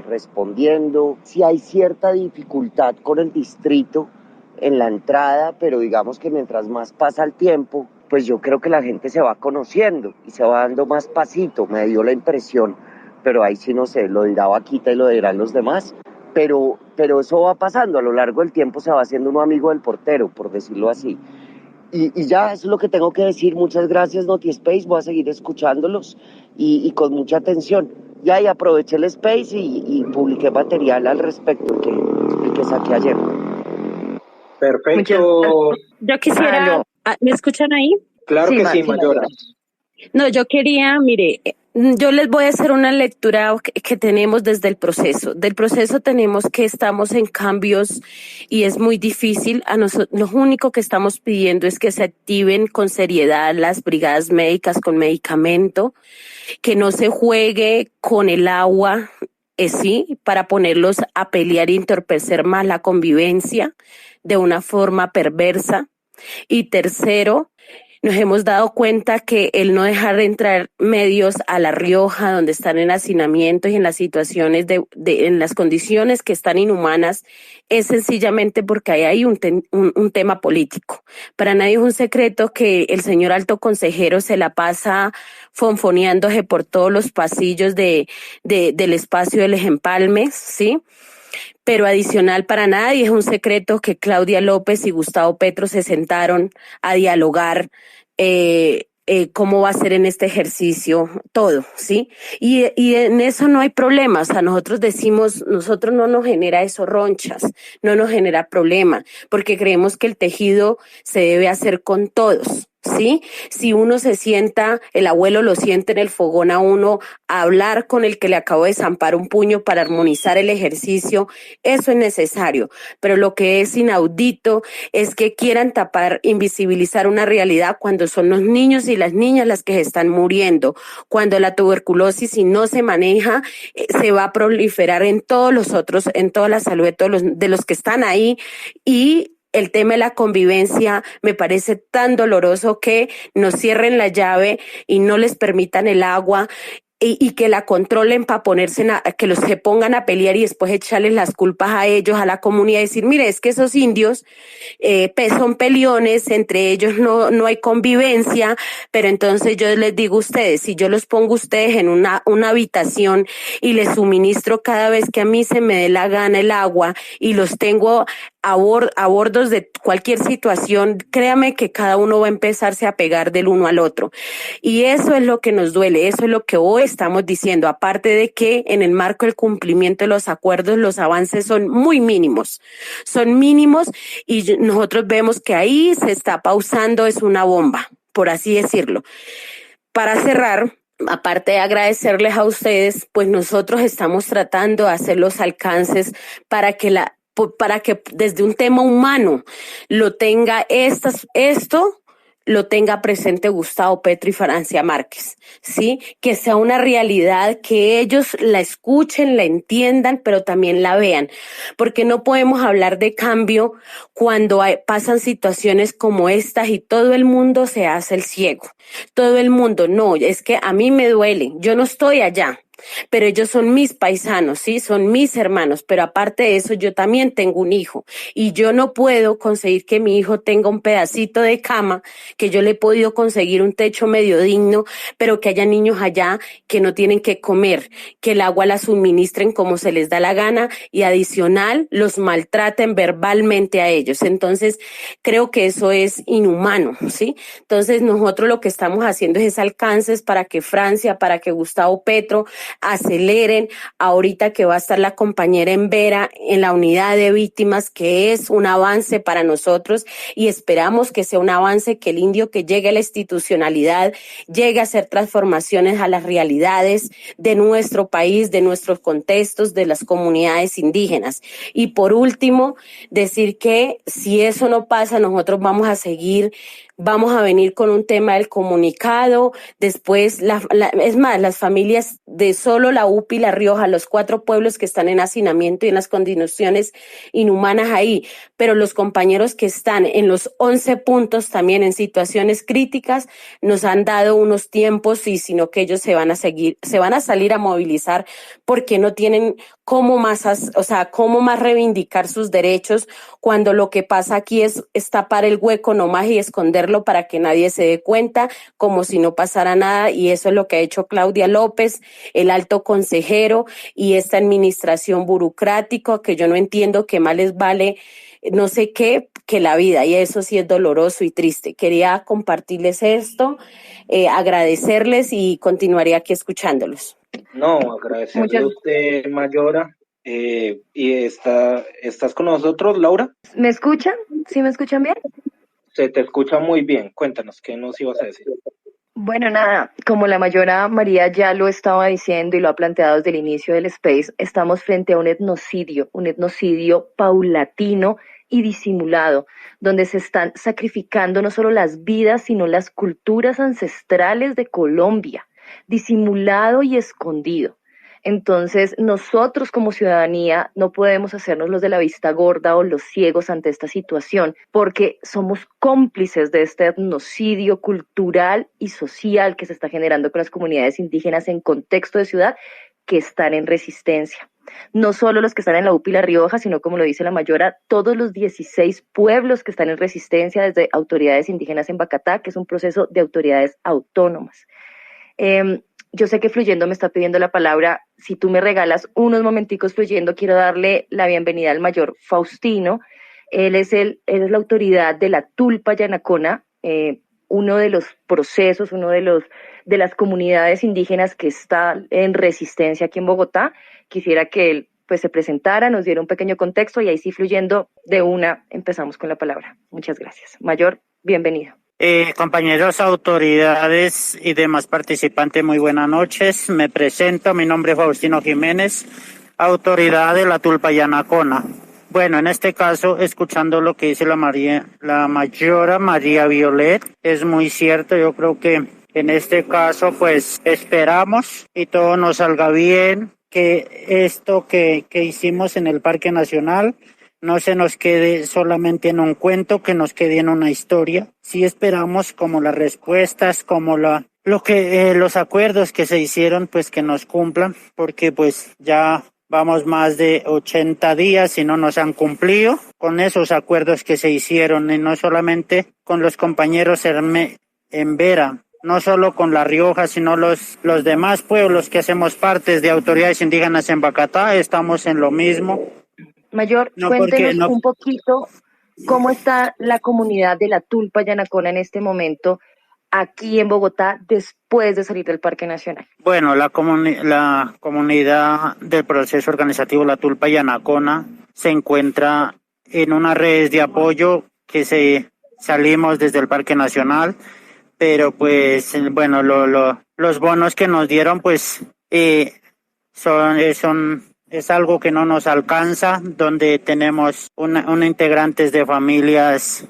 respondiendo. Sí hay cierta dificultad con el distrito en la entrada, pero digamos que mientras más pasa el tiempo, pues yo creo que la gente se va conociendo y se va dando más pasito, me dio la impresión, pero ahí sí no sé, lo dirá Vaquita y lo dirán los demás, pero eso va pasando, a lo largo del tiempo se va haciendo uno amigo del portero, por decirlo así. Y ya, eso es lo que tengo que decir. Muchas gracias, NotiSpace, voy a seguir escuchándolos y con mucha atención. Ya, y aproveché el space y publiqué material al respecto que saqué ayer. Perfecto. Yo quisiera, ¿me escuchan ahí? Claro que sí, Mayora. No, yo quería, mire, yo les voy a hacer una lectura que tenemos desde el proceso. Del proceso tenemos que estamos en cambios y es muy difícil. A nosotros, lo único que estamos pidiendo es que se activen con seriedad las brigadas médicas con medicamento, que no se juegue con el agua, sí, para ponerlos a pelear y entorpecer más la convivencia de una forma perversa. Y tercero, nos hemos dado cuenta que el no dejar de entrar medios a La Rioja, donde están en hacinamiento y en las situaciones en las condiciones que están inhumanas, es sencillamente porque ahí hay un tema político. Para nadie es un secreto que el señor alto consejero se la pasa fonfoneándose por todos los pasillos del espacio de los empalmes, ¿sí? Pero adicional, para nadie es un secreto que Claudia López y Gustavo Petro se sentaron a dialogar cómo va a ser en este ejercicio todo, ¿sí? Y en eso no hay problema. O sea, nosotros decimos, nosotros no nos genera eso ronchas, no nos genera problema, porque creemos que el tejido se debe hacer con todos, ¿sí? Si uno se sienta, el abuelo lo siente en el fogón a uno, a hablar con el que le acabo de zampar un puño para armonizar el ejercicio, eso es necesario. Pero lo que es inaudito es que quieran tapar, invisibilizar una realidad cuando son los niños y las niñas las que se están muriendo, cuando la tuberculosis, si no se maneja, se va a proliferar en todos los otros, en toda la salud de los que están ahí. Y el tema de la convivencia me parece tan doloroso, que nos cierren la llave y no les permitan el agua, y que la controlen para ponerse, que los se pongan a pelear y después echarles las culpas a ellos, a la comunidad, y decir, mire, es que esos indios son peleones, entre ellos no hay convivencia. Pero entonces yo les digo a ustedes, si yo los pongo a ustedes en una habitación y les suministro cada vez que a mí se me dé la gana el agua, y los tengo a bordos de cualquier situación, créame que cada uno va a empezarse a pegar del uno al otro. Y eso es lo que nos duele, eso es lo que hoy estamos diciendo, aparte de que en el marco del cumplimiento de los acuerdos, los avances son muy mínimos, y nosotros vemos que ahí se está pausando, es una bomba, por así decirlo. Para cerrar, aparte de agradecerles a ustedes, pues nosotros estamos tratando de hacer los alcances para que desde un tema humano lo tenga esto lo tenga presente Gustavo Petro y Francia Márquez, ¿sí? Que sea una realidad, que ellos la escuchen, la entiendan, pero también la vean, porque no podemos hablar de cambio cuando pasan situaciones como estas y todo el mundo se hace el ciego. Todo el mundo, no, es que a mí me duele, yo no estoy allá, pero ellos son mis paisanos, ¿sí? Son mis hermanos, pero aparte de eso yo también tengo un hijo, y yo no puedo conseguir que mi hijo tenga un pedacito de cama, que yo le he podido conseguir un techo medio digno, pero que haya niños allá que no tienen que comer, que el agua la suministren como se les da la gana, y adicional los maltraten verbalmente a ellos. Entonces creo que eso es inhumano, ¿sí? Entonces nosotros lo que estamos haciendo es alcances para que Francia, para que Gustavo Petro aceleren, ahorita que va a estar la compañera en Vera en la unidad de víctimas, que es un avance para nosotros, y esperamos que sea un avance, que el indio que llegue a la institucionalidad llegue a hacer transformaciones a las realidades de nuestro país, de nuestros contextos, de las comunidades indígenas. Y por último, decir que si eso no pasa, nosotros vamos a venir con un tema del comunicado. Después, es más, las familias de solo la UPI, La Rioja, los 4 pueblos que están en hacinamiento y en las condiciones inhumanas ahí, pero los compañeros que están en los 11 puntos también en situaciones críticas, nos han dado unos tiempos, y sino que ellos se van a salir a movilizar, porque no tienen cómo más reivindicar sus derechos, cuando lo que pasa aquí es tapar el hueco nomás y esconderlo para que nadie se dé cuenta, como si no pasara nada. Y eso es lo que ha hecho Claudia López, el alto consejero, y esta administración burocrática, que yo no entiendo qué más les vale no sé qué que la vida, y eso sí es doloroso y triste. Quería compartirles esto, agradecerles, y continuaría aquí escuchándolos. No, agradecerle a usted, Mayora. Y ¿estás con nosotros, Laura? ¿Me escuchan? ¿Sí me escuchan bien? Se te escucha muy bien. Cuéntanos, ¿qué nos ibas a decir? Bueno, nada, como la mayora María ya lo estaba diciendo y lo ha planteado desde el inicio del Space, estamos frente a un etnocidio paulatino y disimulado, donde se están sacrificando no solo las vidas, sino las culturas ancestrales de Colombia, disimulado y escondido. Entonces, nosotros como ciudadanía no podemos hacernos los de la vista gorda o los ciegos ante esta situación, porque somos cómplices de este etnocidio cultural y social que se está generando con las comunidades indígenas en contexto de ciudad, que están en resistencia. No solo los que están en la UPI La Rioja, sino, como lo dice la mayora, todos los 16 pueblos que están en resistencia, desde autoridades indígenas en Bacatá, que es un proceso de autoridades autónomas. Yo sé que Fluyendo me está pidiendo la palabra. Si tú me regalas unos momenticos, Fluyendo, quiero darle la bienvenida al mayor Faustino. Él es la autoridad de la Tulpa Yanacona, uno de los procesos, de las comunidades indígenas que está en resistencia aquí en Bogotá. Quisiera que él pues se presentara, nos diera un pequeño contexto, y ahí sí, Fluyendo, de una empezamos con la palabra. Muchas gracias. Mayor, bienvenido. Compañeros, autoridades y demás participantes, muy buenas noches. Me presento, mi nombre es Faustino Jiménez, autoridad de la Tulpa Yanacona. Bueno, en este caso, escuchando lo que dice la mayora María Violet, es muy cierto. Yo creo que en este caso, pues esperamos y todo nos salga bien, que esto que hicimos en el Parque Nacional no se nos quede solamente en un cuento, que nos quede en una historia. Sí esperamos como las respuestas, como los acuerdos que se hicieron, pues que nos cumplan, porque pues ya vamos más de 80 días y no nos han cumplido con esos acuerdos que se hicieron, y no solamente con los compañeros en Vera, no solo con La Rioja, sino los demás pueblos que hacemos parte de autoridades indígenas en Bogotá, estamos en lo mismo. Mayor, cuéntenos un poquito cómo está la comunidad de la Tulpa Yanacona en este momento aquí en Bogotá después de salir del Parque Nacional. Bueno, la comunidad del proceso organizativo La Tulpa Yanacona se encuentra en unas redes de apoyo que salimos desde el Parque Nacional, pero pues bueno, los bonos que nos dieron pues es algo que no nos alcanza, donde tenemos una integrantes de familias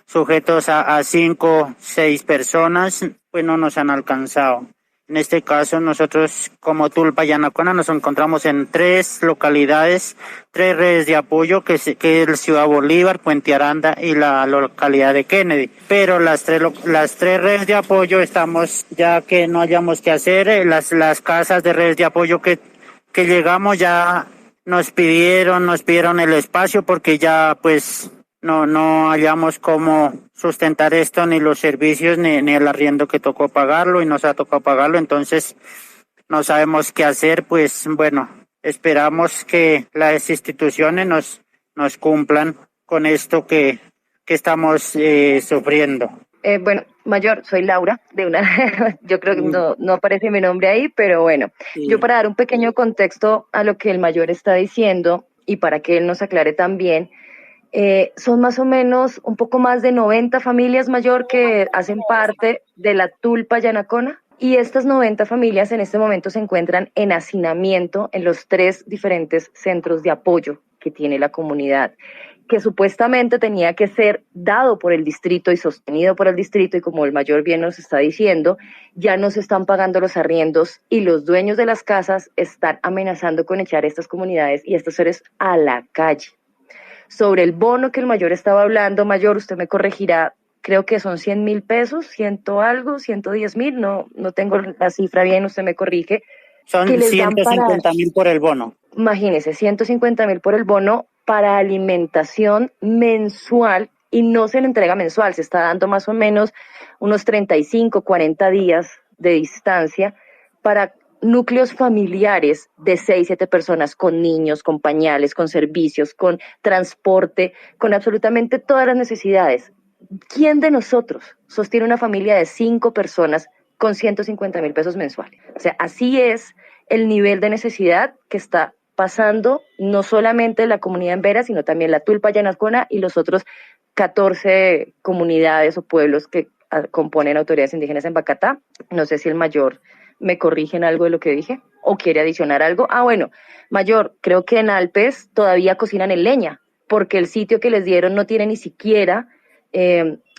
sujetos a 5, 6 personas, pues no nos han alcanzado. En este caso, nosotros como Tulpa Yanacona nos encontramos en 3 localidades, 3 redes de apoyo, que es Ciudad Bolívar, Puente Aranda y la localidad de Kennedy. Pero las tres redes de apoyo estamos, ya que no hayamos que hacer, las casas de redes de apoyo que llegamos ya nos pidieron el espacio, porque ya pues no hallamos cómo sustentar esto, ni los servicios, ni el arriendo que tocó pagarlo, y nos ha tocado pagarlo. Entonces no sabemos qué hacer. Pues bueno, esperamos que las instituciones nos cumplan con esto que estamos sufriendo. Bueno, Mayor, soy Laura, yo creo que no aparece mi nombre ahí, pero bueno, sí. Yo para dar un pequeño contexto a lo que el Mayor está diciendo y para que él nos aclare también, son más o menos un poco más de 90 familias, Mayor, que hacen parte de la Tulpa Yanacona, y estas 90 familias en este momento se encuentran en hacinamiento en los 3 diferentes centros de apoyo que tiene la comunidad, que supuestamente tenía que ser dado por el distrito y sostenido por el distrito, y como el Mayor bien nos está diciendo, ya no se están pagando los arriendos y los dueños de las casas están amenazando con echar a estas comunidades y a estos seres a la calle. Sobre el bono que el Mayor estaba hablando, Mayor, usted me corregirá, creo que son 100.000 pesos, 110.000, no tengo la cifra bien, usted me corrige. Son 150.000 por el bono. Imagínese, 150.000 por el bono para alimentación mensual, y no se le entrega mensual, se está dando más o menos unos 35, 40 días de distancia para núcleos familiares de 6, 7 personas, con niños, con pañales, con servicios, con transporte, con absolutamente todas las necesidades. ¿Quién de nosotros sostiene una familia de 5 personas con 150.000 pesos mensuales? O sea, así es el nivel de necesidad que está pasando no solamente la comunidad en Vera, sino también la Tulpa Yanacona y los otros 14 comunidades o pueblos que componen autoridades indígenas en Bogotá. No sé si el Mayor me corrige en algo de lo que dije o quiere adicionar algo. Bueno, Mayor, creo que en Alpes todavía cocinan en leña, porque el sitio que les dieron no tiene ni siquiera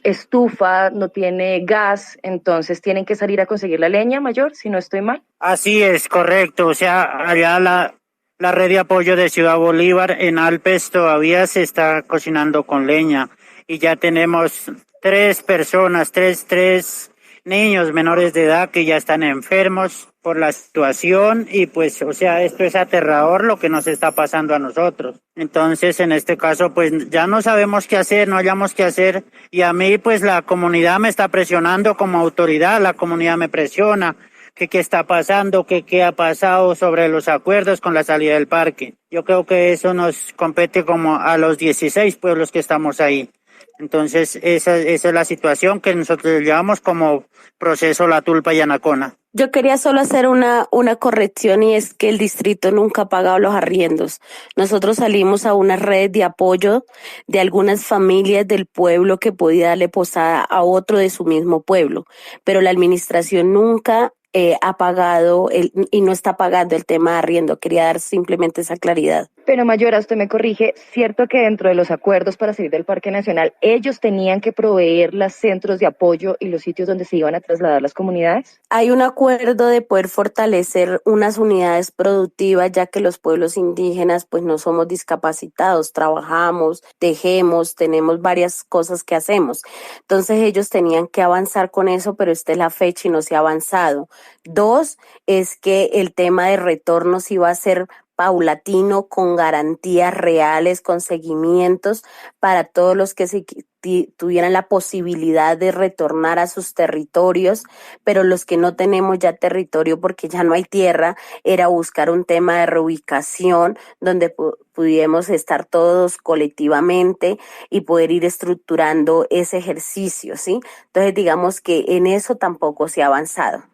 estufa, no tiene gas, entonces tienen que salir a conseguir la leña, Mayor, si no estoy mal. Así es, correcto. O sea, allá la red de apoyo de Ciudad Bolívar en Alpes todavía se está cocinando con leña, y ya tenemos 3 personas, tres niños menores de edad que ya están enfermos por la situación, y pues, o sea, esto es aterrador lo que nos está pasando a nosotros. Entonces, en este caso, pues ya no sabemos qué hacer, no hallamos qué hacer, y a mí, pues la comunidad me está presionando como autoridad, la comunidad me presiona, que qué está pasando, que qué ha pasado sobre los acuerdos con la salida del parque. Yo creo que eso nos compete como a los 16 pueblos que estamos ahí. Entonces, esa es la situación que nosotros llevamos como proceso La Tulpa Yanacona. Yo quería solo hacer una corrección y es que el distrito nunca ha pagado los arriendos. Nosotros salimos a una red de apoyo de algunas familias del pueblo que podía darle posada a otro de su mismo pueblo, pero la administración nunca ha pagado y no está pagando el tema de arriendo. Quería dar simplemente esa claridad. Pero Mayora, usted me corrige, ¿cierto que dentro de los acuerdos para salir del Parque Nacional, ellos tenían que proveer los centros de apoyo y los sitios donde se iban a trasladar las comunidades? Hay un acuerdo de poder fortalecer unas unidades productivas, ya que los pueblos indígenas pues no somos discapacitados, trabajamos, tejemos, tenemos varias cosas que hacemos. Entonces ellos tenían que avanzar con eso, pero esta es la fecha y no se ha avanzado. 2, es que el tema de retornos iba a ser paulatino, con garantías reales, con seguimientos para todos los que tuvieran la posibilidad de retornar a sus territorios, pero los que no tenemos ya territorio porque ya no hay tierra, era buscar un tema de reubicación donde pudiéramos estar todos colectivamente y poder ir estructurando ese ejercicio, ¿sí? Entonces digamos que en eso tampoco se ha avanzado.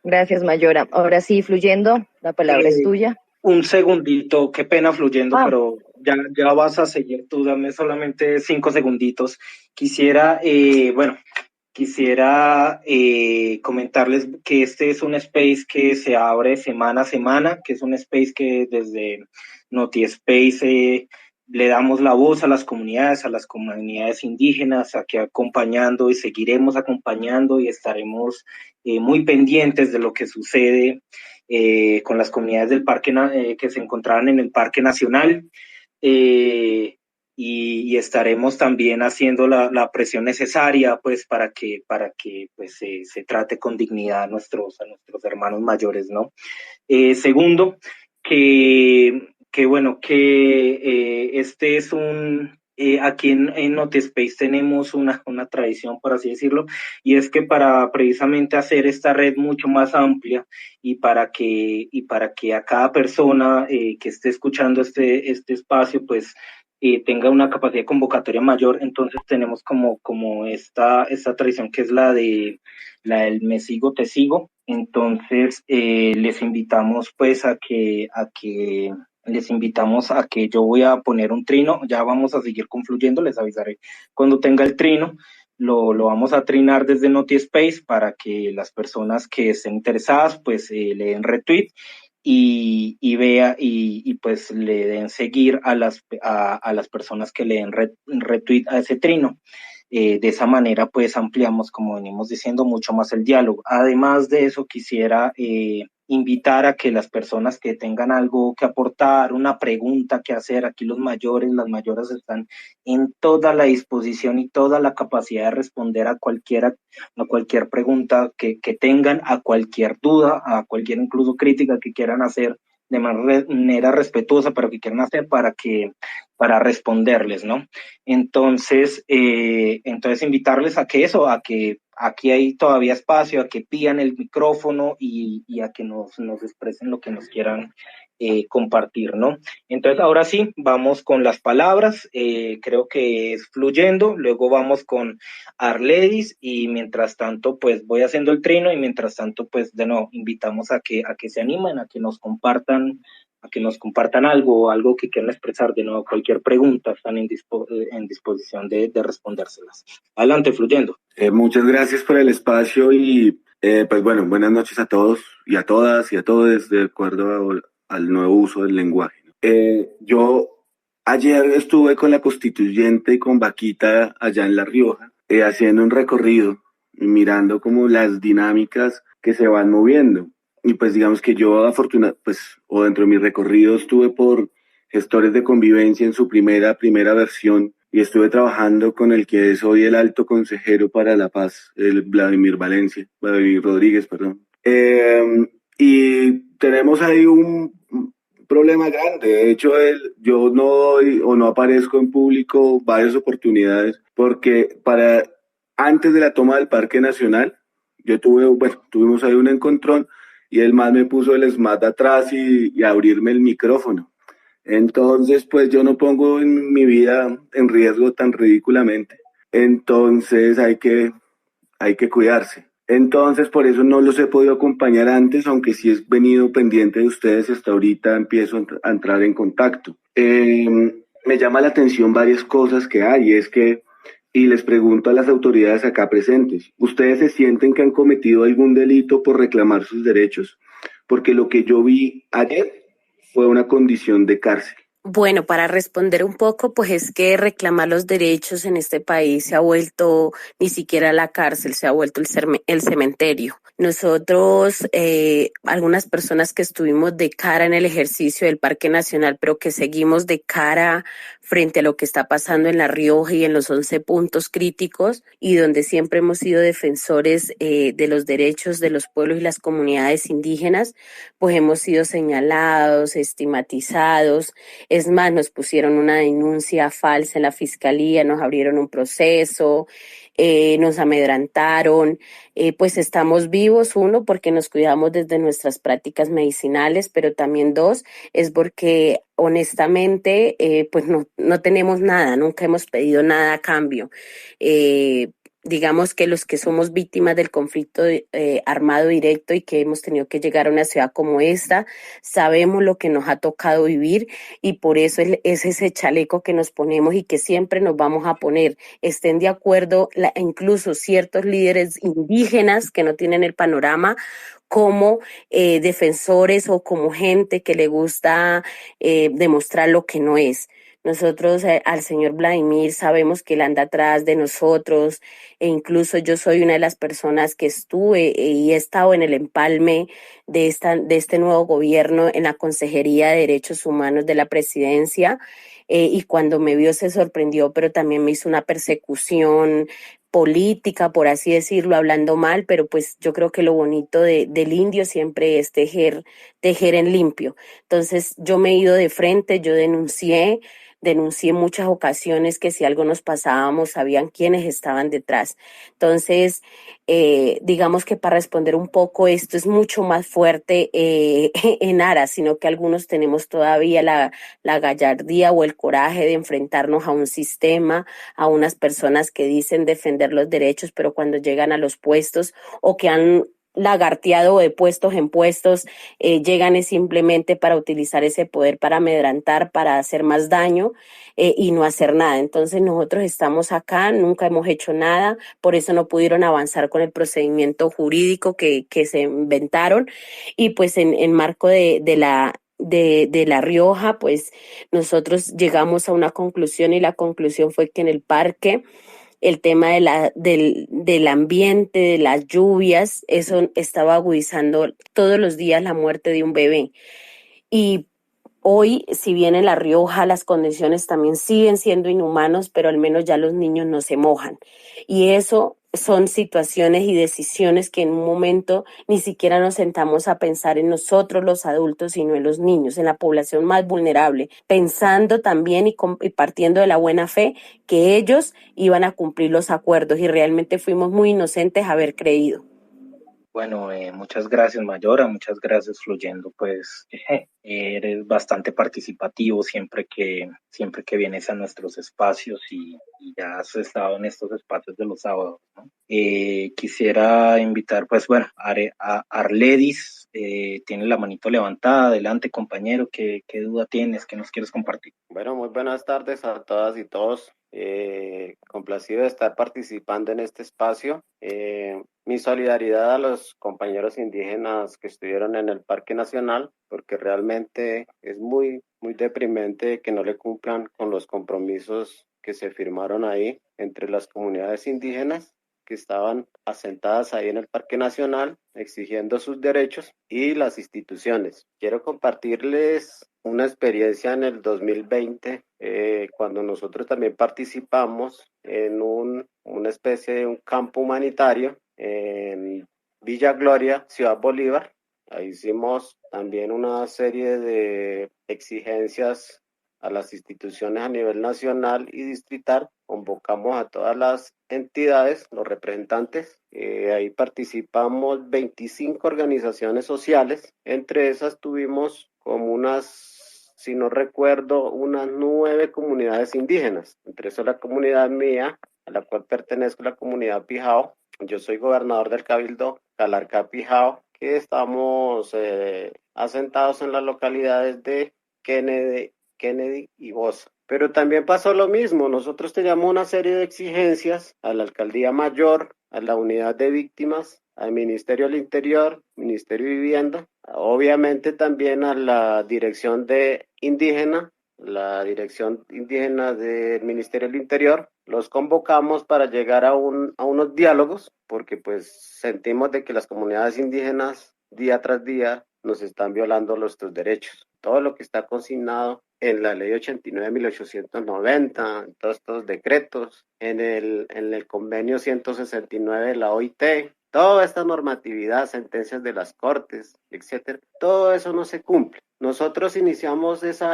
Gracias, Mayora. Ahora sí, Fluyendo, la palabra es tuya. Un segundito, qué pena Fluyendo, pero ya vas a seguir tú, dame solamente 5 segunditos. Quisiera comentarles que este es un space que se abre semana a semana, que es un space que desde NotiSpace le damos la voz a las comunidades indígenas, aquí acompañando y seguiremos acompañando y estaremos muy pendientes de lo que sucede con las comunidades del parque que se encontraban en el Parque Nacional. Y estaremos también haciendo la presión necesaria pues para que pues se trate con dignidad a nuestros hermanos mayores, ¿no? Segundo, este es aquí en NotiSpace tenemos una tradición, por así decirlo, y es que para precisamente hacer esta red mucho más amplia y para que a cada persona que esté escuchando este espacio, pues tenga una capacidad de convocatoria mayor, entonces tenemos como esta tradición que es la del me sigo, te sigo. Entonces les invitamos pues a que yo voy a poner un trino, ya vamos a seguir confluyendo, les avisaré cuando tenga el trino. Lo vamos a trinar desde NotiSpace para que las personas que estén interesadas pues le den retweet y vea y pues le den seguir a las personas que le den retweet a ese trino. De esa manera pues ampliamos, como venimos diciendo, mucho más el diálogo. Además de eso, quisiera invitar a que las personas que tengan algo que aportar, una pregunta que hacer, aquí las mayoras están en toda la disposición y toda la capacidad de responder a cualquier pregunta que tengan, a cualquier duda, a cualquier incluso crítica que quieran hacer de manera respetuosa, pero que quieran hacer para responderles, ¿no? Entonces invitarles a que aquí hay todavía espacio, a que pidan el micrófono y a que nos expresen lo que nos quieran compartir, ¿no? Entonces, ahora sí, vamos con las palabras, creo que es Fluyendo, luego vamos con Arledis y mientras tanto, pues voy haciendo el trino y mientras tanto, pues de nuevo, invitamos a que se animen, a que nos compartan algo que quieran expresar, de nuevo, cualquier pregunta, están en disposición de respondérselas. Adelante, Fluyendo. Muchas gracias por el espacio y pues bueno, buenas noches a todos y a todas y a todos de acuerdo al nuevo uso del lenguaje. Yo ayer estuve con la constituyente y con Vaquita allá en La Rioja haciendo un recorrido y mirando como las dinámicas que se van moviendo. Y pues digamos que yo o dentro de mi recorrido estuve por gestores de convivencia en su primera versión y estuve trabajando con el que es hoy el alto consejero para la paz, el Vladimir Rodríguez, perdón. Y tenemos ahí un problema grande. De hecho, yo no doy o no aparezco en público varias oportunidades porque antes de la toma del Parque Nacional, tuvimos ahí un encontrón y el man me puso el SMAT atrás y a abrirme el micrófono. Entonces, pues yo no pongo en mi vida en riesgo tan ridículamente. Entonces hay que cuidarse. Entonces, por eso no los he podido acompañar antes, aunque sí he venido pendiente de ustedes y hasta ahorita empiezo a entrar en contacto. Me llama la atención varias cosas que hay, y les pregunto a las autoridades acá presentes, ¿ustedes se sienten que han cometido algún delito por reclamar sus derechos? Porque lo que yo vi ayer fue una condición de cárcel. Bueno, para responder un poco, pues es que reclamar los derechos en este país se ha vuelto ni siquiera la cárcel, se ha vuelto el cementerio. Nosotros, algunas personas que estuvimos de cara en el ejercicio del Parque Nacional, pero que seguimos de cara frente a lo que está pasando en La Rioja y en los 11 puntos críticos, y donde siempre hemos sido defensores de los derechos de los pueblos y las comunidades indígenas, pues hemos sido señalados, estigmatizados. Es más, nos pusieron una denuncia falsa en la fiscalía, nos abrieron un proceso, nos amedrantaron. Pues estamos vivos, uno, porque nos cuidamos desde nuestras prácticas medicinales, pero también dos, es porque honestamente, pues no tenemos nada, nunca hemos pedido nada a cambio. Digamos que los que somos víctimas del conflicto armado directo y que hemos tenido que llegar a una ciudad como esta, sabemos lo que nos ha tocado vivir, y por eso es ese chaleco que nos ponemos y que siempre nos vamos a poner. Estén de acuerdo incluso ciertos líderes indígenas que no tienen el panorama, como defensores o como gente que le gusta demostrar lo que no es. Nosotros al señor Vladimir sabemos que él anda atrás de nosotros, e incluso yo soy una de las personas que estuve y he estado en el empalme de este nuevo gobierno en la Consejería de Derechos Humanos de la Presidencia, y cuando me vio se sorprendió, pero también me hizo una persecución política, por así decirlo, hablando mal, pero pues yo creo que lo bonito del indio siempre es tejer en limpio. Entonces yo me he ido de frente, yo denuncié en muchas ocasiones que si algo nos pasábamos, sabían quiénes estaban detrás. Entonces, digamos que para responder un poco, esto es mucho más fuerte en aras, sino que algunos tenemos todavía la gallardía o el coraje de enfrentarnos a un sistema, a unas personas que dicen defender los derechos, pero cuando llegan a los puestos o que han lagarteado de puestos en puestos, llegan es simplemente para utilizar ese poder para amedrantar, para hacer más daño, y no hacer nada. Entonces nosotros estamos acá, nunca hemos hecho nada, por eso no pudieron avanzar con el procedimiento jurídico que se inventaron, y pues en marco de La Rioja, pues nosotros llegamos a una conclusión, y la conclusión fue que en el parque el tema del ambiente, de las lluvias, eso estaba agudizando todos los días la muerte de un bebé. Y hoy, si bien en La Rioja las condiciones también siguen siendo inhumanos, pero al menos ya los niños no se mojan. Y eso son situaciones y decisiones que en un momento ni siquiera nos sentamos a pensar en nosotros los adultos, sino en los niños, en la población más vulnerable, pensando también y partiendo de la buena fe que ellos iban a cumplir los acuerdos, y realmente fuimos muy inocentes haber creído. Bueno, muchas gracias, Mayora, muchas gracias, Fluyendo, pues eres bastante participativo siempre que vienes a nuestros espacios, y ya has estado en estos espacios de los sábados, ¿no? Quisiera invitar, pues bueno, a Arledis, tiene la manito levantada. Adelante, compañero, ¿qué duda tienes? ¿Qué nos quieres compartir? Bueno, muy buenas tardes a todas y todos. Complacido de estar participando en este espacio. Mi solidaridad a los compañeros indígenas que estuvieron en el Parque Nacional, porque realmente es muy, muy deprimente que no le cumplan con los compromisos que se firmaron ahí entre las comunidades indígenas que estaban asentadas ahí en el Parque Nacional exigiendo sus derechos, y las instituciones. Quiero compartirles una experiencia en el 2020, cuando nosotros también participamos en una especie de un campo humanitario en Villa Gloria, Ciudad Bolívar. Ahí hicimos también una serie de exigencias a las instituciones a nivel nacional y distrital. Convocamos a todas las entidades, los representantes. Ahí participamos 25 organizaciones sociales. Entre esas tuvimos como si no recuerdo, unas 9 comunidades indígenas. Entre eso la comunidad mía, a la cual pertenezco, la comunidad Pijao. Yo soy gobernador del Cabildo Calarcá-Pijao, que estamos asentados en las localidades de Kennedy y Bosa. Pero también pasó lo mismo, nosotros teníamos una serie de exigencias a la Alcaldía Mayor, a la Unidad de Víctimas, al Ministerio del Interior, Ministerio de Vivienda, obviamente también a la Dirección de Indígena, la Dirección Indígena del Ministerio del Interior. Los convocamos para llegar a unos diálogos, porque pues sentimos de que las comunidades indígenas día tras día nos están violando nuestros derechos. Todo lo que está consignado en la ley 89 de 1890, en todos estos decretos, en el convenio 169 de la OIT, toda esta normatividad, sentencias de las cortes, etcétera, todo eso no se cumple. Nosotros iniciamos ese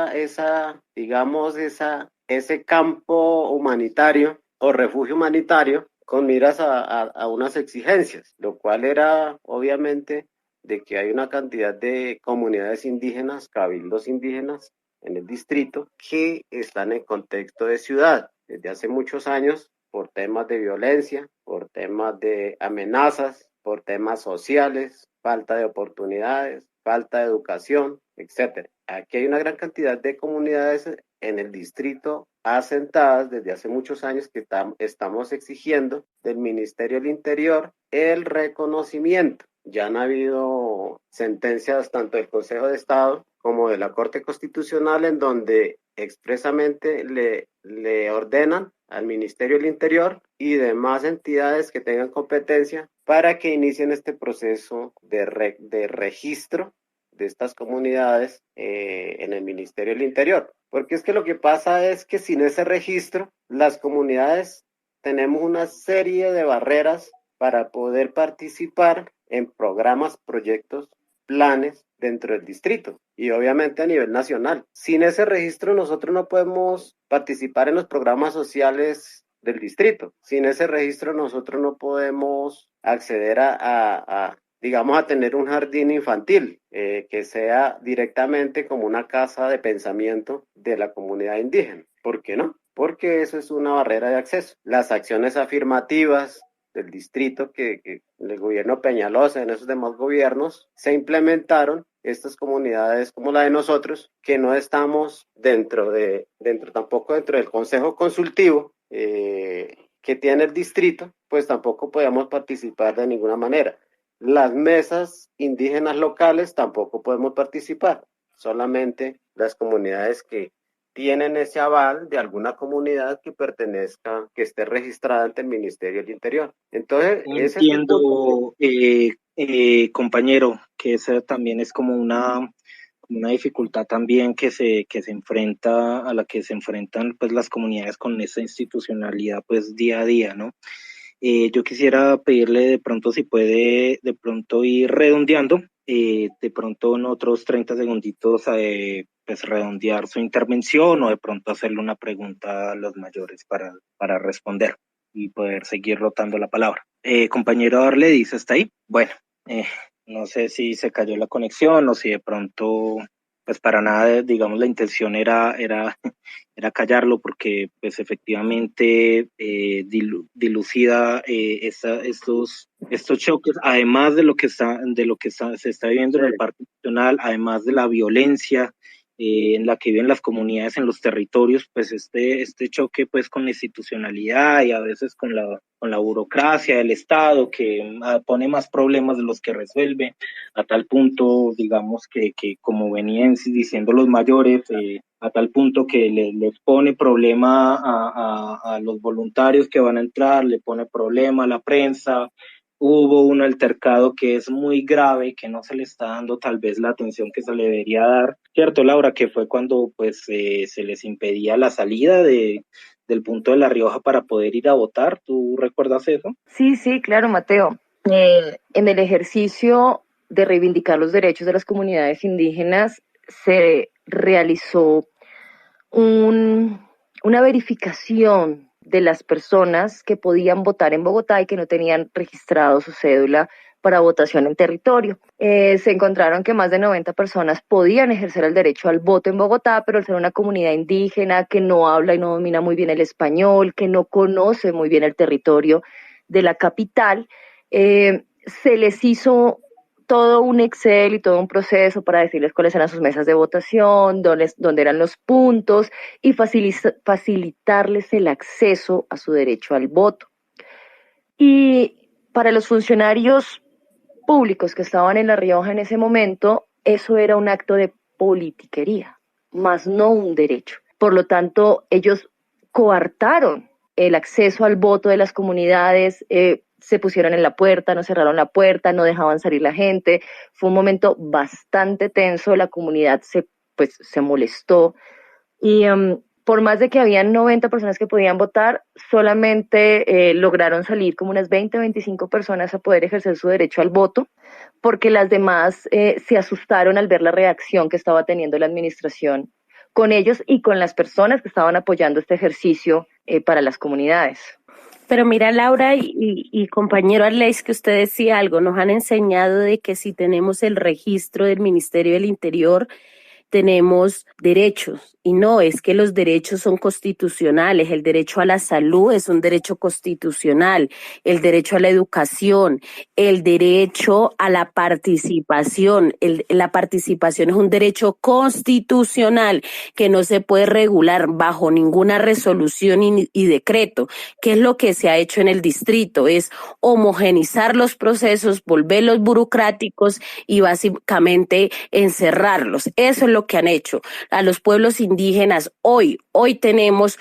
campo humanitario o refugio humanitario con miras a unas exigencias, lo cual era obviamente de que hay una cantidad de comunidades indígenas, cabildos indígenas en el distrito que están en contexto de ciudad desde hace muchos años por temas de violencia, por temas de amenazas, por temas sociales, falta de oportunidades, falta de educación, etcétera. Aquí hay una gran cantidad de comunidades en el distrito asentadas desde hace muchos años que estamos exigiendo del Ministerio del Interior el reconocimiento. Ya han habido sentencias tanto del Consejo de Estado como de la Corte Constitucional en donde expresamente le ordenan al Ministerio del Interior y demás entidades que tengan competencia para que inicien este proceso de registro de estas comunidades en el Ministerio del Interior. Porque es que lo que pasa es que sin ese registro, las comunidades tenemos una serie de barreras para poder participar en programas, proyectos, planes dentro del distrito y obviamente a nivel nacional. Sin ese registro nosotros no podemos participar en los programas sociales del distrito. Sin ese registro nosotros no podemos acceder a tener un jardín infantil que sea directamente como una casa de pensamiento de la comunidad indígena. ¿Por qué no? Porque eso es una barrera de acceso. Las acciones afirmativas del distrito que el gobierno Peñalosa, en esos demás gobiernos, se implementaron estas comunidades como la de nosotros, que no estamos tampoco dentro del consejo consultivo que tiene el distrito, pues tampoco podemos participar de ninguna manera. Las mesas indígenas locales tampoco podemos participar, solamente las comunidades que tienen ese aval de alguna comunidad que pertenezca, que esté registrada ante el Ministerio del Interior. Entonces, entiendo, compañero, que esa también es como una dificultad también que se enfrenta, a la que se enfrentan pues las comunidades con esa institucionalidad pues día a día, ¿no? Yo quisiera pedirle de pronto si puede de pronto ir redondeando, de pronto en otros 30 segunditos pues redondear su intervención o de pronto hacerle una pregunta a los mayores para responder y poder seguir rotando la palabra. Compañero Arledis, ¿está ahí? Bueno, no sé si se cayó la conexión o si de pronto, pues para nada, digamos, la intención era callarlo porque pues efectivamente dilucida estos choques, además de lo que se está viviendo en el Parque Nacional, además de la violencia en la que viven las comunidades en los territorios, pues este choque pues con la institucionalidad y a veces con la burocracia del Estado que pone más problemas de los que resuelve, a tal punto, digamos, que como venían diciendo los mayores, a tal punto que les pone problema a los voluntarios que van a entrar, le pone problema a la prensa. Hubo un altercado que es muy grave, que no se le está dando tal vez la atención que se le debería dar, ¿cierto, Laura? Que fue cuando pues se les impedía la salida del punto de La Rioja para poder ir a votar. ¿Tú recuerdas eso? Sí, claro, Mateo. En el ejercicio de reivindicar los derechos de las comunidades indígenas se realizó una verificación de las personas que podían votar en Bogotá y que no tenían registrado su cédula para votación en territorio. Se encontraron que más de 90 personas podían ejercer el derecho al voto en Bogotá, pero al ser una comunidad indígena que no habla y no domina muy bien el español, que no conoce muy bien el territorio, de la capital, se les hizo todo un Excel y todo un proceso para decirles cuáles eran sus mesas de votación, dónde eran los puntos y facilitarles el acceso a su derecho al voto. Y para los funcionarios públicos que estaban en La Rioja en ese momento, eso era un acto de politiquería, más no un derecho. Por lo tanto, ellos coartaron el acceso al voto de las comunidades, se pusieron en la puerta, no cerraron la puerta, no dejaban salir la gente. Fue un momento bastante tenso, la comunidad se molestó y por más de que habían 90 personas que podían votar, solamente lograron salir como unas 20, 25 personas a poder ejercer su derecho al voto, porque las demás se asustaron al ver la reacción que estaba teniendo la administración con ellos y con las personas que estaban apoyando este ejercicio para las comunidades. Pero mira, Laura y compañero Arleis, que usted decía algo, nos han enseñado de que si tenemos el registro del Ministerio del Interior, tenemos derechos. Y no, es que los derechos son constitucionales. El derecho a la salud es un derecho constitucional, el derecho a la educación, el derecho a la participación. La participación es un derecho constitucional que no se puede regular bajo ninguna resolución y decreto. ¿Qué es lo que se ha hecho en el distrito? Es homogenizar los procesos, volverlos burocráticos y básicamente encerrarlos. Eso es lo que han hecho. A los pueblos indígenas hoy tenemos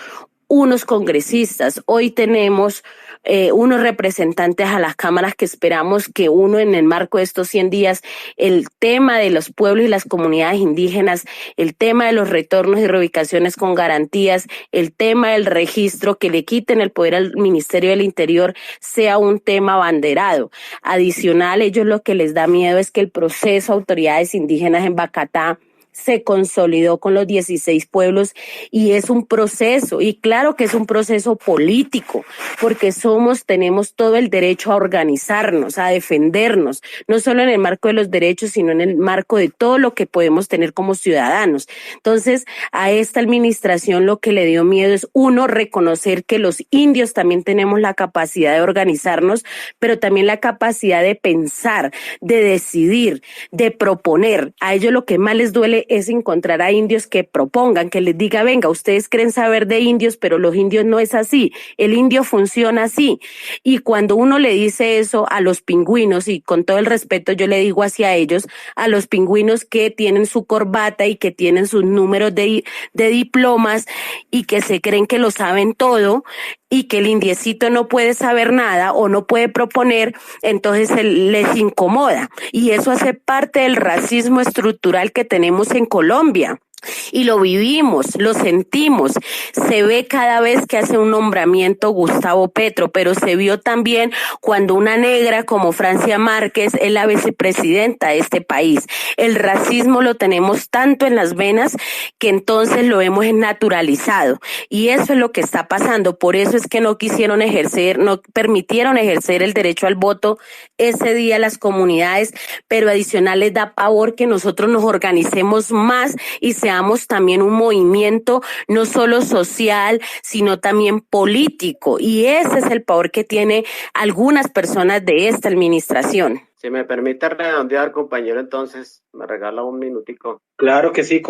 unos congresistas, hoy tenemos unos representantes a las cámaras que esperamos que uno en el marco de estos 100 días, el tema de los pueblos y las comunidades indígenas, el tema de los retornos y reubicaciones con garantías, el tema del registro, que le quiten el poder al Ministerio del Interior, sea un tema abanderado. Adicional, ellos lo que les da miedo es que el proceso de autoridades indígenas en Bacatá se consolidó con los 16 pueblos y es un proceso, y claro que es un proceso político, porque tenemos todo el derecho a organizarnos, a defendernos, no solo en el marco de los derechos, sino en el marco de todo lo que podemos tener como ciudadanos. Entonces, a esta administración lo que le dio miedo es, uno, reconocer que los indios también tenemos la capacidad de organizarnos, pero también la capacidad de pensar, de decidir, de proponer. A ellos lo que más les duele es encontrar a indios que propongan, que les diga, venga, ustedes creen saber de indios, pero los indios no es así, el indio funciona así. Y cuando uno le dice eso a los pingüinos, y con todo el respeto yo le digo hacia ellos, a los pingüinos que tienen su corbata y que tienen sus números de diplomas y que se creen que lo saben todo, y que el indiecito no puede saber nada o no puede proponer, entonces les incomoda. Y eso hace parte del racismo estructural que tenemos en Colombia. Y lo vivimos, lo sentimos, se ve cada vez que hace un nombramiento Gustavo Petro, pero se vio también cuando una negra como Francia Márquez es la vicepresidenta de este país. El racismo lo tenemos tanto en las venas que entonces lo hemos naturalizado, y eso es lo que está pasando. Por eso es que no permitieron ejercer el derecho al voto ese día las comunidades, pero adicional les da pavor que nosotros nos organicemos más y seamos también un movimiento no solo social, sino también político. Y ese es el poder que tiene algunas personas de esta administración. Si me permite redondear, compañero, entonces me regala un minutico. Claro que sí,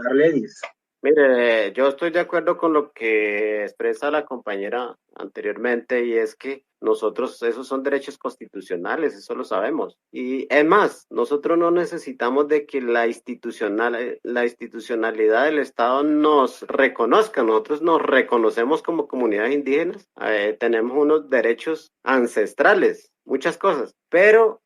Arledis. Mire, yo estoy de acuerdo con lo que expresa la compañera anteriormente, y es que nosotros, esos son derechos constitucionales, eso lo sabemos. Y es más, nosotros no necesitamos de que la institucionalidad del Estado nos reconozca, nosotros nos reconocemos como comunidades indígenas, tenemos unos derechos ancestrales, muchas cosas, pero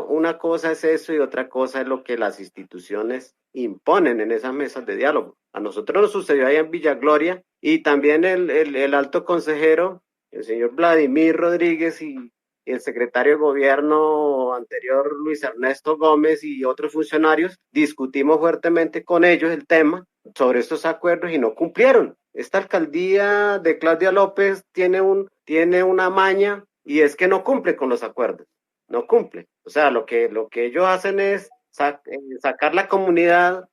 una cosa es eso y otra cosa es lo que las instituciones imponen en esas mesas de diálogo. A nosotros nos sucedió ahí en Villa Gloria, y también el alto consejero, el señor Vladimir Rodríguez, y el secretario de gobierno anterior, Luis Ernesto Gómez, y otros funcionarios, discutimos fuertemente con ellos el tema sobre estos acuerdos y no cumplieron. Esta alcaldía de Claudia López tiene una maña, y es que no cumple con los acuerdos. No cumple. O sea, lo que ellos hacen es sacar la comunidad,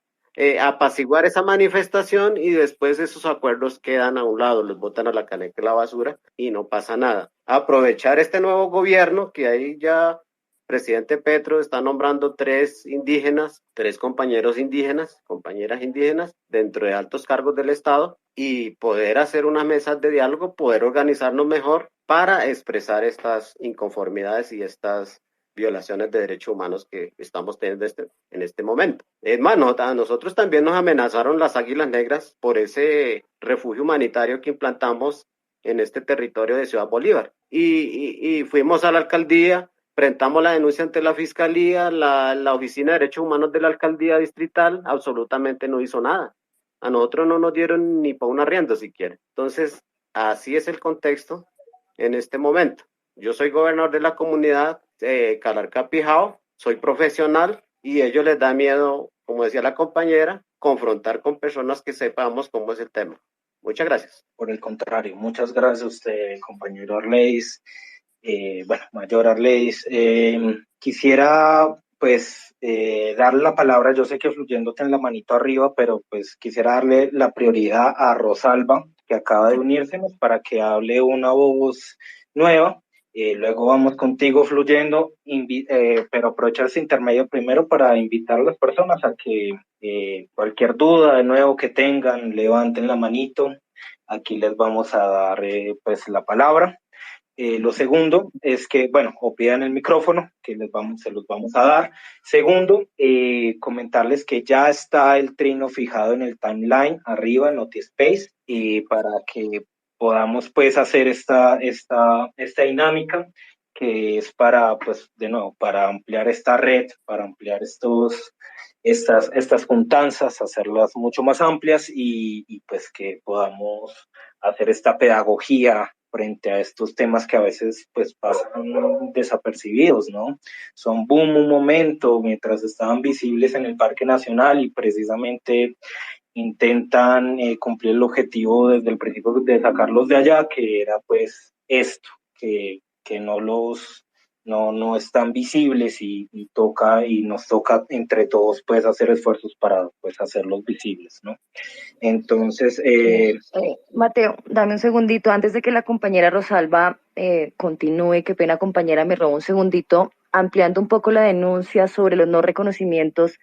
apaciguar esa manifestación y después esos acuerdos quedan a un lado, los botan a la caneca de la basura y no pasa nada. Aprovechar este nuevo gobierno que ahí ya presidente Petro está nombrando 3 indígenas, 3 compañeros indígenas, compañeras indígenas dentro de altos cargos del Estado y poder hacer unas mesas de diálogo, poder organizarnos mejor para expresar estas inconformidades y estas violaciones de derechos humanos que estamos teniendo en este momento. Es más, a nosotros también nos amenazaron las Águilas Negras por ese refugio humanitario que implantamos en este territorio de Ciudad Bolívar. Y fuimos a la alcaldía, presentamos la denuncia ante la fiscalía, la Oficina de Derechos Humanos de la alcaldía distrital absolutamente no hizo nada. A nosotros no nos dieron ni para un arriendo siquiera. Entonces, así es el contexto en este momento. Yo soy gobernador de la comunidad Calarcá Pijao, soy profesional y a ellos les da miedo, como decía la compañera, confrontar con personas que sepamos cómo es el tema. Muchas gracias. Por el contrario, muchas gracias a usted, compañero Arleis. Mayor Arleis. Quisiera, pues, darle la palabra, yo sé que Fluyéndote en la manito arriba, pero pues quisiera darle la prioridad a Rosalba, que acaba de unírsenos, para que hable una voz nueva. Luego vamos contigo, Fluyendo, pero aprovechar ese intermedio primero para invitar a las personas a que cualquier duda de nuevo que tengan, levanten la manito. Aquí les vamos a dar pues la palabra. Lo segundo es que, o pidan el micrófono, que se los vamos a dar. Segundo, comentarles que ya está el trino fijado en el timeline arriba en Notispace, para que podamos pues hacer esta dinámica, que es para, pues, de nuevo, para ampliar esta red, para ampliar estas juntanzas, hacerlas mucho más amplias y pues que podamos hacer esta pedagogía frente a estos temas que a veces pues pasan desapercibidos, ¿no? Son boom un momento mientras estaban visibles en el Parque Nacional y precisamente intentan cumplir el objetivo desde el principio de sacarlos de allá, que era pues esto, que no están visibles y nos toca entre todos pues hacer esfuerzos para pues hacerlos visibles, ¿no? Entonces, Mateo, dame un segundito antes de que la compañera Rosalba continúe. Qué pena, compañera, me robo un segundito, ampliando un poco la denuncia sobre los no reconocimientos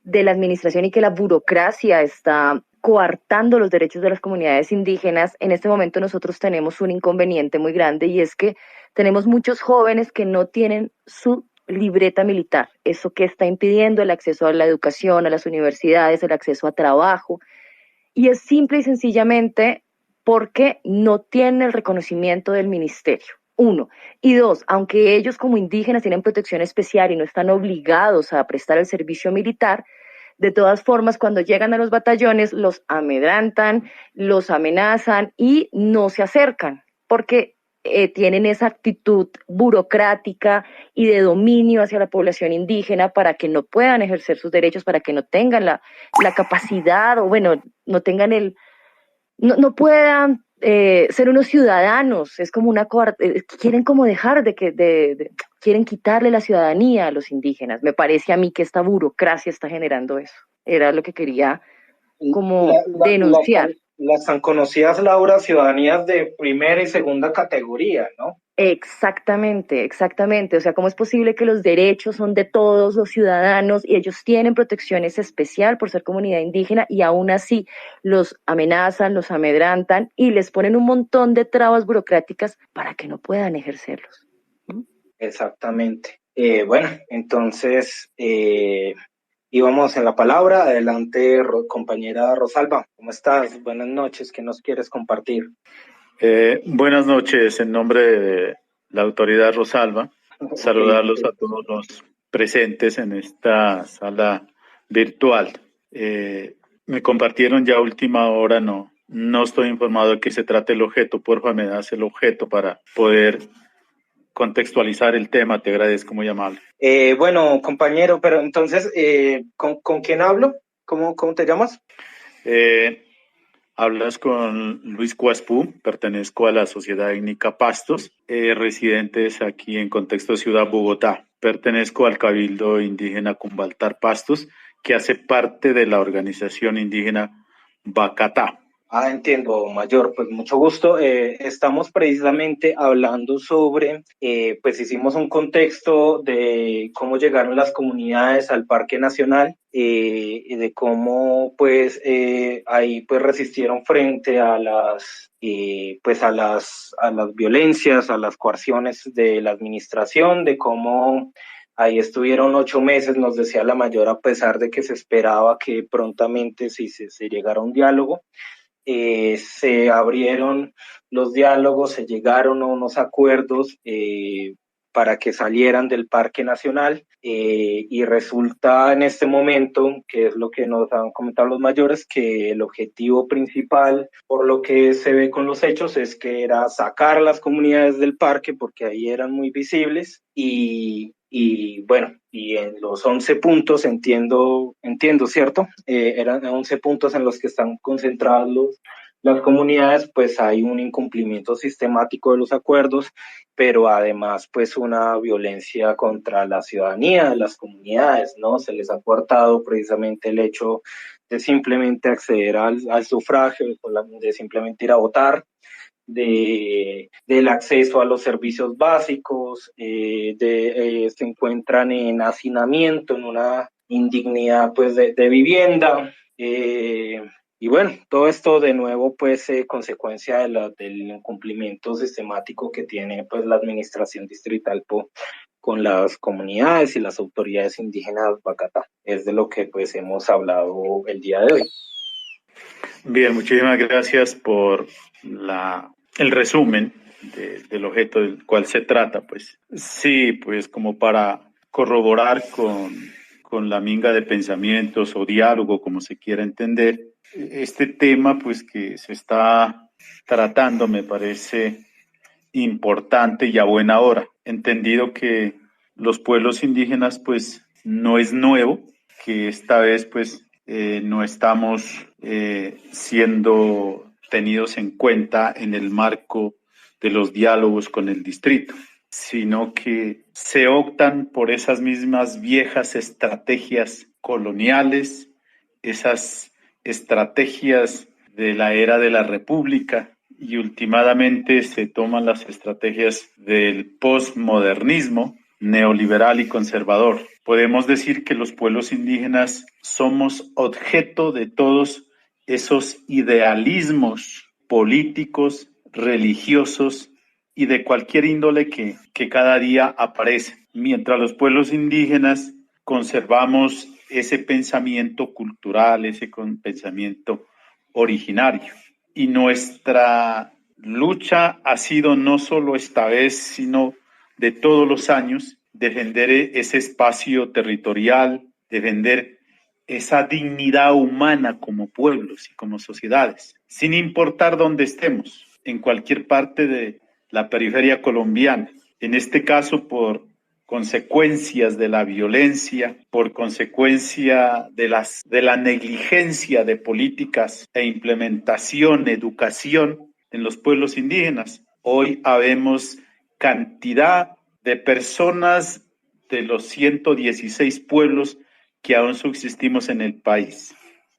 de la administración y que la burocracia está coartando los derechos de las comunidades indígenas. En este momento nosotros tenemos un inconveniente muy grande y es que tenemos muchos jóvenes que no tienen su libreta militar, eso que está impidiendo el acceso a la educación, a las universidades, el acceso a trabajo, y es simple y sencillamente porque no tienen el reconocimiento del ministerio. 1. Y 2, aunque ellos como indígenas tienen protección especial y no están obligados a prestar el servicio militar, de todas formas, cuando llegan a los batallones, los amedrantan, los amenazan y no se acercan, porque tienen esa actitud burocrática y de dominio hacia la población indígena para que no puedan ejercer sus derechos, para que no tengan la capacidad o no tengan no puedan ser unos ciudadanos. Es como quieren como dejar quieren quitarle la ciudadanía a los indígenas. Me parece a mí que esta burocracia está generando eso. Era lo que quería como denunciar. Las tan conocidas, Laura, ciudadanías de primera y segunda categoría, ¿no? Exactamente. O sea, ¿cómo es posible que los derechos son de todos los ciudadanos y ellos tienen protecciones especial por ser comunidad indígena y aún así los amenazan, los amedrantan y les ponen un montón de trabas burocráticas para que no puedan ejercerlos? Exactamente. Entonces, íbamos en la palabra. Adelante, compañera Rosalba. ¿Cómo estás? Buenas noches. ¿Qué nos quieres compartir? Buenas noches, en nombre de la autoridad Rosalba, saludarlos a todos los presentes en esta sala virtual. Me compartieron ya a última hora, no estoy informado de qué se trata el objeto. Porfa, me das el objeto para poder contextualizar el tema. Te agradezco, muy amable. Compañero, pero entonces, ¿con quién hablo? ¿Cómo te llamas? Hablas con Luis Cuaspú, pertenezco a la Sociedad Étnica Pastos, residentes aquí en contexto de Ciudad Bogotá. Pertenezco al Cabildo Indígena Cumbaltar Pastos, que hace parte de la organización indígena Bacatá. Entiendo, Mayor, pues mucho gusto. Estamos precisamente hablando sobre, pues hicimos un contexto de cómo llegaron las comunidades al Parque Nacional y de cómo pues ahí pues resistieron frente a las a las violencias, a las coerciones de la administración, de cómo ahí estuvieron 8 meses, nos decía la Mayor, a pesar de que se esperaba que prontamente se llegara a un diálogo. Se abrieron los diálogos, se llegaron a unos acuerdos para que salieran del Parque Nacional y resulta en este momento, que es lo que nos han comentado los mayores, que el objetivo principal, por lo que se ve con los hechos, es que era sacar a las comunidades del parque porque ahí eran muy visibles y bueno, y en los 11 puntos, entiendo, ¿cierto? Eran 11 puntos en los que están concentrados las comunidades, pues hay un incumplimiento sistemático de los acuerdos, pero además pues una violencia contra la ciudadanía de las comunidades, ¿no? Se les ha coartado precisamente el hecho de simplemente acceder al sufragio, de simplemente ir a votar, del acceso a los servicios básicos, se encuentran en hacinamiento, en una indignidad pues de vivienda, y bueno, todo esto de nuevo pues consecuencia del incumplimiento sistemático que tiene pues la administración distrital con las comunidades y las autoridades indígenas Bacatá. Es de lo que pues hemos hablado el día de hoy. Bien, muchísimas gracias por el resumen del objeto del cual se trata. Pues sí, pues como para corroborar con la minga de pensamientos o diálogo, como se quiera entender, este tema pues que se está tratando me parece importante y a buena hora, entendido que los pueblos indígenas pues no es nuevo, que esta vez pues no estamos siendo tenidos en cuenta en el marco de los diálogos con el distrito, sino que se optan por esas mismas viejas estrategias coloniales, esas estrategias de la era de la República, y últimamente se toman las estrategias del postmodernismo neoliberal y conservador. Podemos decir que los pueblos indígenas somos objeto de todos esos idealismos políticos, religiosos y de cualquier índole que cada día aparece. Mientras los pueblos indígenas conservamos ese pensamiento cultural, ese pensamiento originario. Y nuestra lucha ha sido no solo esta vez, sino de todos los años, defender ese espacio territorial, defender esa dignidad humana como pueblos y como sociedades, sin importar dónde estemos, en cualquier parte de la periferia colombiana. En este caso, por consecuencias de la violencia, por consecuencia de la negligencia de políticas e implementación, educación en los pueblos indígenas. Hoy habemos cantidad de personas de los 116 pueblos que aún subsistimos en el país.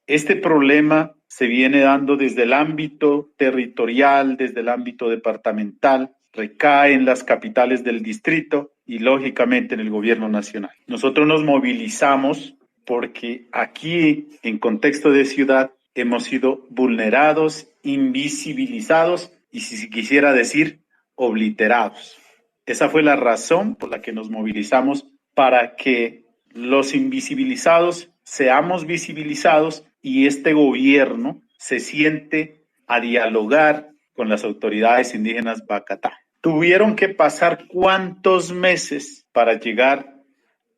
Este problema se viene dando desde el ámbito territorial, desde el ámbito departamental, recae en las capitales del distrito y lógicamente en el gobierno nacional. Nosotros nos movilizamos porque aquí, en contexto de ciudad, hemos sido vulnerados, invisibilizados y, si quisiera decir, obliterados. Esa fue la razón por la que nos movilizamos, para que los invisibilizados seamos visibilizados y este gobierno se siente a dialogar con las autoridades indígenas Bacatá. Tuvieron que pasar ¿cuántos meses para llegar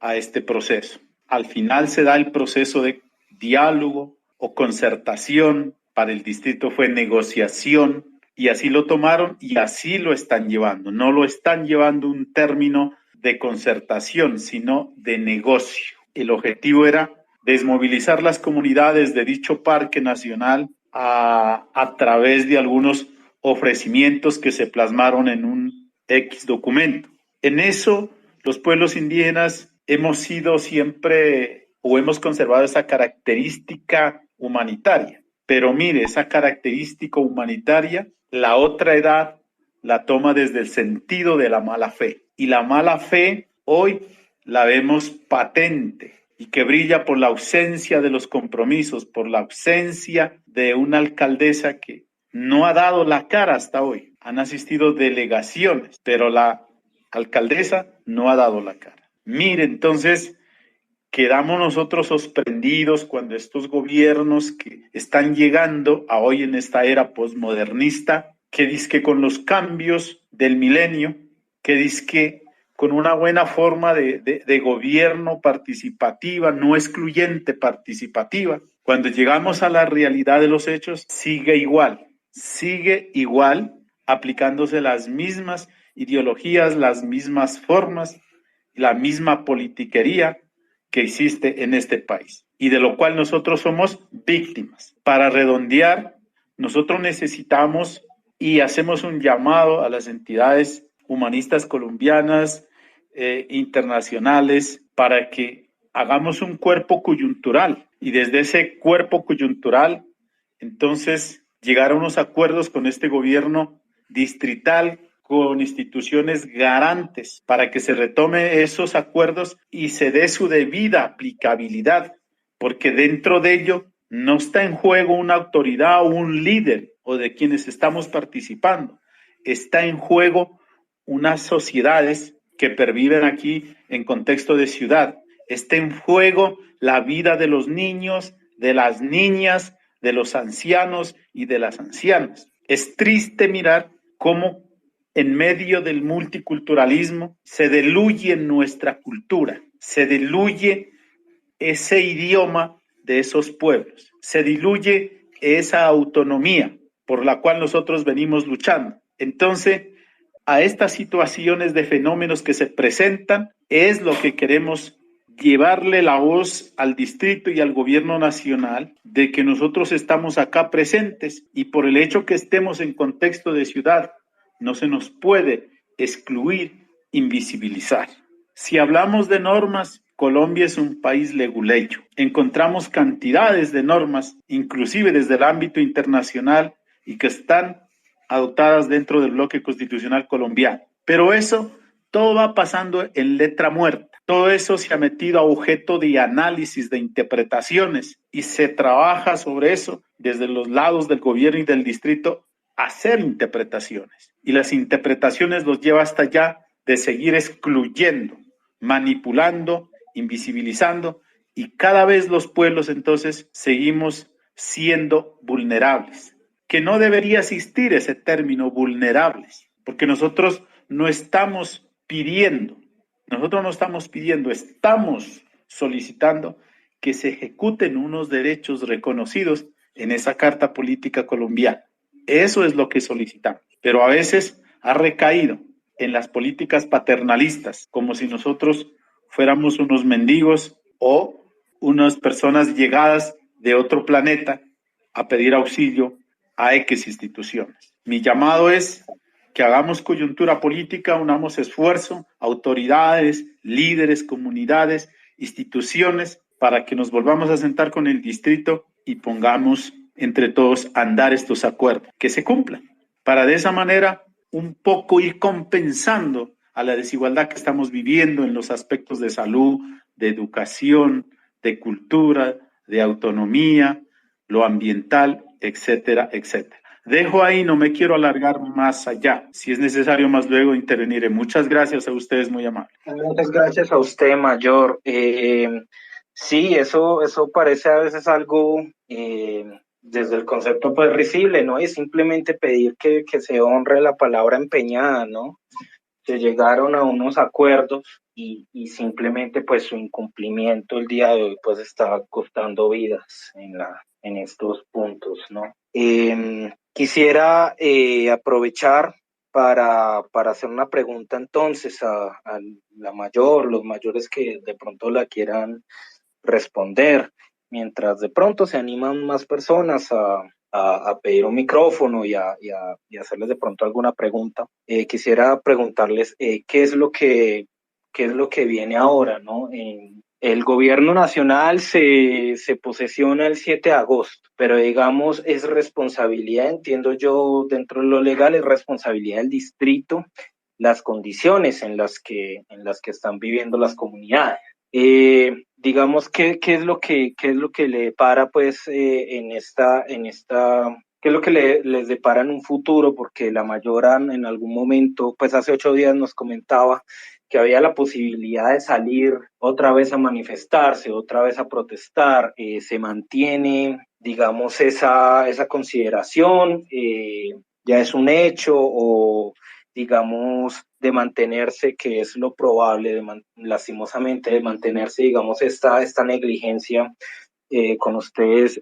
a este proceso? Al final se da el proceso de diálogo o concertación. Para el distrito fue negociación y así lo tomaron y así lo están llevando. No lo están llevando un término de concertación, sino de negocio. El objetivo era desmovilizar las comunidades de dicho parque nacional a través de algunos ofrecimientos que se plasmaron en un X documento. En eso, los pueblos indígenas hemos sido siempre o hemos conservado esa característica humanitaria. Pero mire, esa característica humanitaria, la otra edad la toma desde el sentido de la mala fe. Y la mala fe hoy la vemos patente y que brilla por la ausencia de los compromisos, por la ausencia de una alcaldesa que no ha dado la cara hasta hoy. Han asistido delegaciones, pero la alcaldesa no ha dado la cara. Mire, entonces, quedamos nosotros sorprendidos cuando estos gobiernos que están llegando a hoy en esta era posmodernista, que dizque con los cambios del milenio, que dizque con una buena forma de gobierno participativa, no excluyente, participativa, cuando llegamos a la realidad de los hechos, sigue igual, aplicándose las mismas ideologías, las mismas formas, la misma politiquería que existe en este país y de lo cual nosotros somos víctimas. Para redondear, nosotros necesitamos y hacemos un llamado a las entidades humanistas colombianas, internacionales, para que hagamos un cuerpo coyuntural y desde ese cuerpo coyuntural, entonces, llegar a unos acuerdos con este gobierno distrital, con instituciones garantes para que se retome esos acuerdos y se dé su debida aplicabilidad, porque dentro de ello no está en juego una autoridad o un líder o de quienes estamos participando, está en juego unas sociedades que perviven aquí en contexto de ciudad, está en juego la vida de los niños, de las niñas, de los ancianos y de las ancianas. Es triste mirar cómo en medio del multiculturalismo se diluye nuestra cultura, se diluye ese idioma de esos pueblos, se diluye esa autonomía por la cual nosotros venimos luchando. Entonces, a estas situaciones de fenómenos que se presentan es lo que queremos llevarle la voz al distrito y al gobierno nacional de que nosotros estamos acá presentes y por el hecho que estemos en contexto de ciudad, no se nos puede excluir, invisibilizar. Si hablamos de normas, Colombia es un país leguleyo. Encontramos cantidades de normas, inclusive desde el ámbito internacional, y que están adoptadas dentro del bloque constitucional colombiano. Pero eso todo va pasando en letra muerta. Todo eso se ha metido a objeto de análisis, de interpretaciones, y se trabaja sobre eso desde los lados del gobierno y del distrito a hacer interpretaciones. Y las interpretaciones los lleva hasta allá de seguir excluyendo, manipulando, invisibilizando, y cada vez los pueblos entonces seguimos siendo vulnerables. Que no debería existir ese término vulnerables, porque nosotros no estamos pidiendo, estamos solicitando que se ejecuten unos derechos reconocidos en esa Carta Política Colombiana. Eso es lo que solicitamos, pero a veces ha recaído en las políticas paternalistas, como si nosotros fuéramos unos mendigos o unas personas llegadas de otro planeta a pedir auxilio a X instituciones. Mi llamado es que hagamos coyuntura política, unamos esfuerzo, autoridades, líderes, comunidades, instituciones, para que nos volvamos a sentar con el distrito y pongamos entre todos a andar estos acuerdos, que se cumplan, para de esa manera un poco ir compensando a la desigualdad que estamos viviendo en los aspectos de salud, de educación, de cultura, de autonomía, lo ambiental, etcétera, etcétera. Dejo ahí, no me quiero alargar más allá. Si es necesario, más luego interveniré. Muchas gracias a ustedes, muy amables. Muchas gracias a usted, Mayor. Sí, eso parece a veces algo desde el concepto pues risible, ¿no? Es simplemente pedir que se honre la palabra empeñada, ¿no? Se llegaron a unos acuerdos y simplemente pues su incumplimiento el día de hoy pues está costando vidas en estos puntos, ¿no? Quisiera aprovechar para hacer una pregunta entonces a la mayor, los mayores que de pronto la quieran responder, mientras de pronto se animan más personas a pedir un micrófono y hacerles de pronto alguna pregunta. Quisiera preguntarles qué es lo que viene ahora, ¿no? El gobierno nacional se posesiona el 7 de agosto, pero digamos es responsabilidad, entiendo yo, dentro de lo legal es responsabilidad del distrito las condiciones en las que están viviendo las comunidades. Digamos qué es lo que le depara pues qué es lo que les depara en un futuro, porque la mayora en algún momento, pues hace 8 días nos comentaba que había la posibilidad de salir otra vez a manifestarse, otra vez a protestar. Se mantiene, digamos, esa consideración, ya es un hecho, o digamos, de mantenerse, que es lo probable, lastimosamente, de mantenerse, digamos, esta negligencia con ustedes,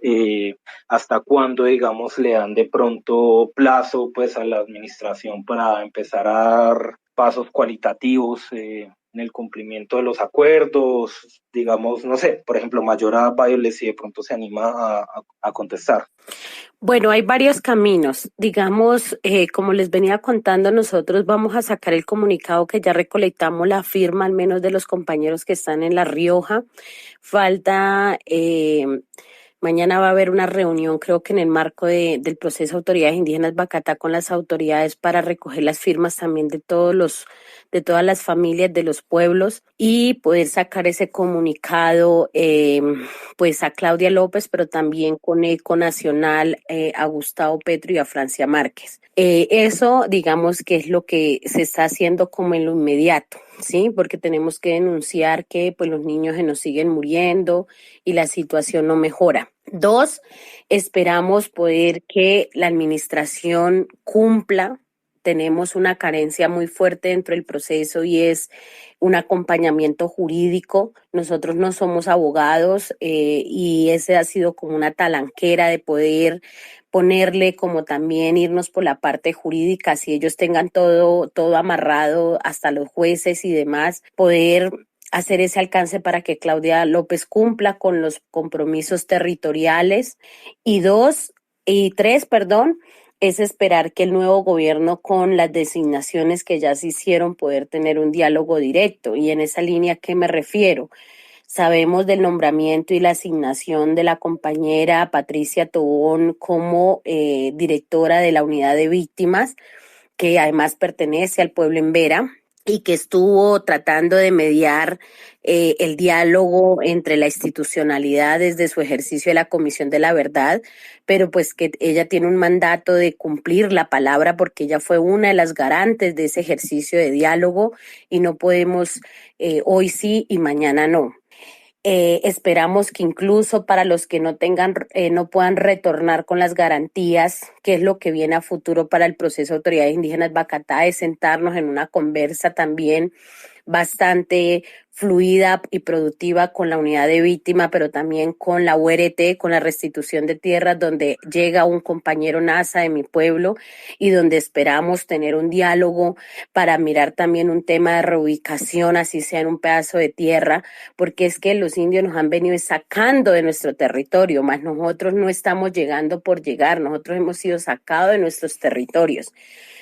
hasta cuándo, digamos, le dan de pronto plazo pues a la administración para empezar a dar pasos cualitativos en el cumplimiento de los acuerdos, digamos, no sé, por ejemplo, Mayora Violet, si de pronto se anima a contestar. Bueno, hay varios caminos. Digamos, como les venía contando, nosotros vamos a sacar el comunicado que ya recolectamos la firma, al menos de los compañeros que están en La Rioja. Falta, mañana va a haber una reunión, creo que en el marco del proceso de autoridades indígenas Bacatá con las autoridades para recoger las firmas también de todas las familias de los pueblos y poder sacar ese comunicado pues a Claudia López, pero también con Eco Nacional, a Gustavo Petro y a Francia Márquez. Eso, digamos, que es lo que se está haciendo como en lo inmediato, ¿sí? Porque tenemos que denunciar que pues los niños se nos siguen muriendo y la situación no mejora. 2, esperamos poder que la administración cumpla. Tenemos una carencia muy fuerte dentro del proceso y es un acompañamiento jurídico. Nosotros no somos abogados y ese ha sido como una talanquera de poder ponerle, como también irnos por la parte jurídica, si ellos tengan todo amarrado hasta los jueces y demás, poder hacer ese alcance para que Claudia López cumpla con los compromisos territoriales. Y 3, es esperar que el nuevo gobierno, con las designaciones que ya se hicieron, poder tener un diálogo directo. Y en esa línea, ¿a qué me refiero? Sabemos del nombramiento y la asignación de la compañera Patricia Tobón como directora de la unidad de víctimas, que además pertenece al pueblo en Vera y que estuvo tratando de mediar el diálogo entre la institucionalidad desde su ejercicio de la Comisión de la Verdad, pero pues que ella tiene un mandato de cumplir la palabra porque ella fue una de las garantes de ese ejercicio de diálogo y no podemos hoy sí y mañana no. Esperamos que incluso para los que no puedan retornar con las garantías, que es lo que viene a futuro para el proceso de autoridades indígenas Bacatá, es sentarnos en una conversa también bastante fluida y productiva con la unidad de víctima, pero también con la URT, con la restitución de tierras, donde llega un compañero NASA de mi pueblo y donde esperamos tener un diálogo para mirar también un tema de reubicación, así sea en un pedazo de tierra, porque es que los indios nos han venido sacando de nuestro territorio, más nosotros no estamos llegando por llegar, nosotros hemos sido sacados de nuestros territorios.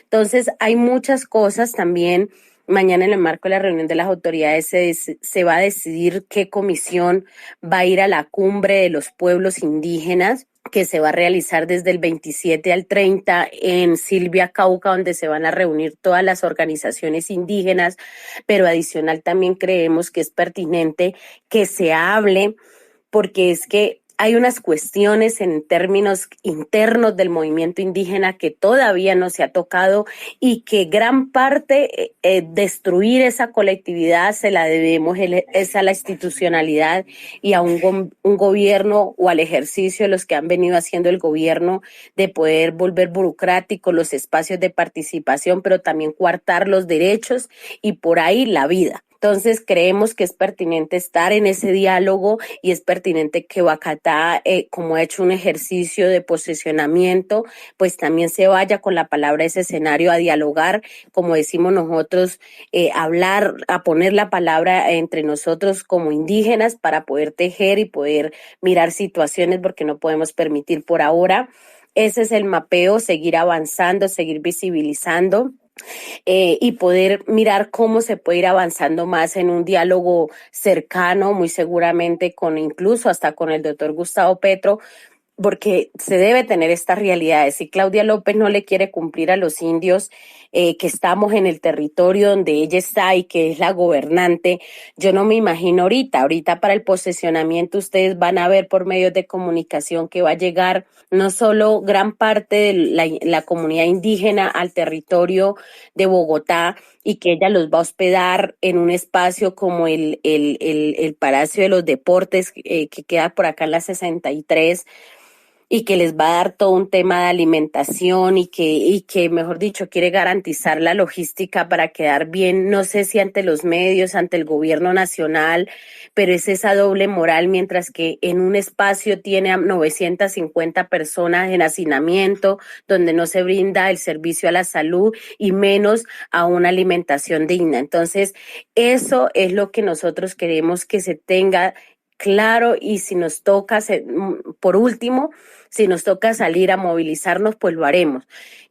Entonces, hay muchas cosas también. Mañana, en el marco de la reunión de las autoridades, se va a decidir qué comisión va a ir a la cumbre de los pueblos indígenas, que se va a realizar desde el 27 al 30 en Silvia, Cauca, donde se van a reunir todas las organizaciones indígenas, pero adicional también creemos que es pertinente que se hable, porque es que hay unas cuestiones en términos internos del movimiento indígena que todavía no se ha tocado y que gran parte destruir esa colectividad se la debemos es a la institucionalidad y a un gobierno o al ejercicio de los que han venido haciendo el gobierno de poder volver burocráticos los espacios de participación, pero también coartar los derechos y por ahí la vida. Entonces creemos que es pertinente estar en ese diálogo y es pertinente que Bacatá, como ha hecho un ejercicio de posicionamiento, pues también se vaya con la palabra a ese escenario a dialogar, como decimos nosotros, hablar, a poner la palabra entre nosotros como indígenas para poder tejer y poder mirar situaciones, porque no podemos permitir por ahora. Ese es el mapeo, seguir avanzando, seguir visibilizando. y poder mirar cómo se puede ir avanzando más en un diálogo cercano, muy seguramente con incluso hasta con el doctor Gustavo Petro, porque se debe tener estas realidades. Si Claudia López no le quiere cumplir a los indios que estamos en el territorio donde ella está y que es la gobernante, yo no me imagino ahorita para el posesionamiento ustedes van a ver por medios de comunicación que va a llegar no solo gran parte de la comunidad indígena al territorio de Bogotá y que ella los va a hospedar en un espacio como el Palacio de los Deportes que queda por acá en la 63 y que les va a dar todo un tema de alimentación y que, mejor dicho, quiere garantizar la logística para quedar bien, no sé si ante los medios, ante el gobierno nacional, pero es esa doble moral, mientras que en un espacio tiene a 950 personas en hacinamiento, donde no se brinda el servicio a la salud y menos a una alimentación digna. Entonces, eso es lo que nosotros queremos que se tenga claro y si nos toca, por último, si nos toca salir a movilizarnos, pues lo haremos.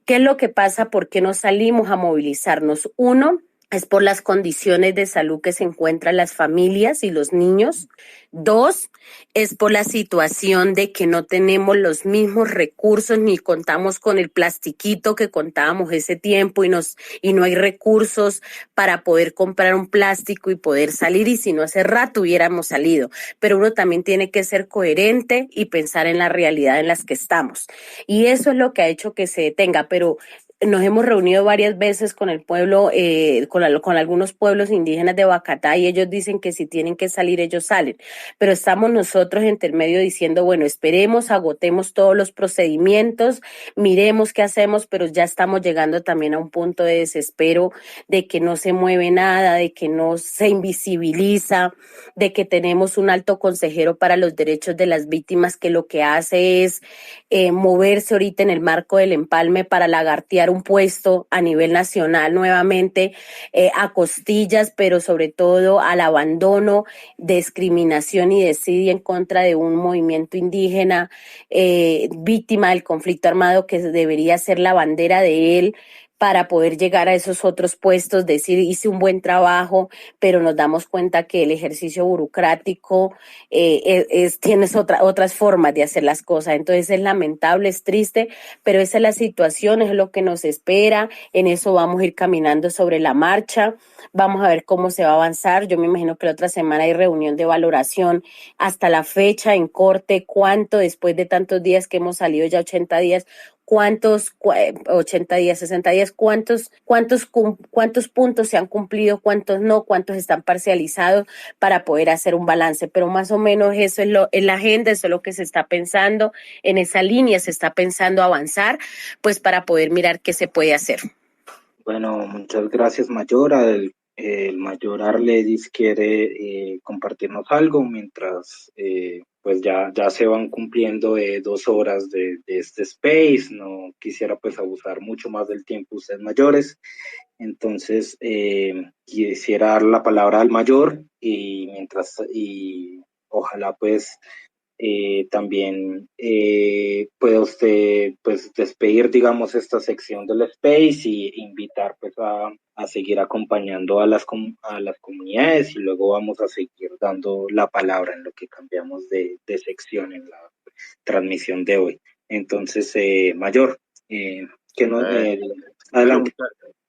¿Qué es lo que pasa? ¿Por qué no salimos a movilizarnos? Uno, es por las condiciones de salud que se encuentran las familias y los niños. Dos, es por la situación de que no tenemos los mismos recursos ni contamos con el plastiquito que contábamos ese tiempo y no hay recursos para poder comprar un plástico y poder salir, y si no hace rato hubiéramos salido. Pero uno también tiene que ser coherente y pensar en la realidad en las que estamos. Y eso es lo que ha hecho que se detenga, pero nos hemos reunido varias veces con el pueblo, con algunos pueblos indígenas de Boyacá y ellos dicen que si tienen que salir, ellos salen. Pero estamos nosotros entre medio diciendo, bueno, esperemos, agotemos todos los procedimientos, miremos qué hacemos, pero ya estamos llegando también a un punto de desespero, de que no se mueve nada, de que no se invisibiliza, de que tenemos un alto consejero para los derechos de las víctimas que lo que hace es moverse ahorita en el marco del empalme para lagartear un puesto a nivel nacional nuevamente a costillas, pero sobre todo al abandono, discriminación y desidia en contra de un movimiento indígena víctima del conflicto armado que debería ser la bandera de él para poder llegar a esos otros puestos, decir hice un buen trabajo, pero nos damos cuenta que el ejercicio burocrático tienes otras formas de hacer las cosas. Entonces es lamentable, es triste, pero esa es la situación, es lo que nos espera. En eso vamos a ir caminando sobre la marcha. Vamos a ver cómo se va a avanzar. Yo me imagino que la otra semana hay reunión de valoración hasta la fecha en corte, cuánto después de tantos días que hemos salido ya 80 días, cuántos 80 días, 60 días, cuántos puntos se han cumplido, cuántos no, cuántos están parcializados para poder hacer un balance. Pero más o menos eso es la agenda, eso es lo que se está pensando, en esa línea se está pensando avanzar, pues para poder mirar qué se puede hacer. Bueno, muchas gracias, Mayora. El mayor Arledis quiere compartirnos algo mientras pues ya se van cumpliendo 2 horas de este space. No quisiera pues abusar mucho más del tiempo ustedes mayores. Entonces quisiera dar la palabra al mayor y ojalá pues también puede usted pues despedir digamos esta sección del space y invitar pues a seguir acompañando a las comunidades y luego vamos a seguir dando la palabra en lo que cambiamos de sección en la transmisión de hoy. Entonces, Mayor, que no, adelante.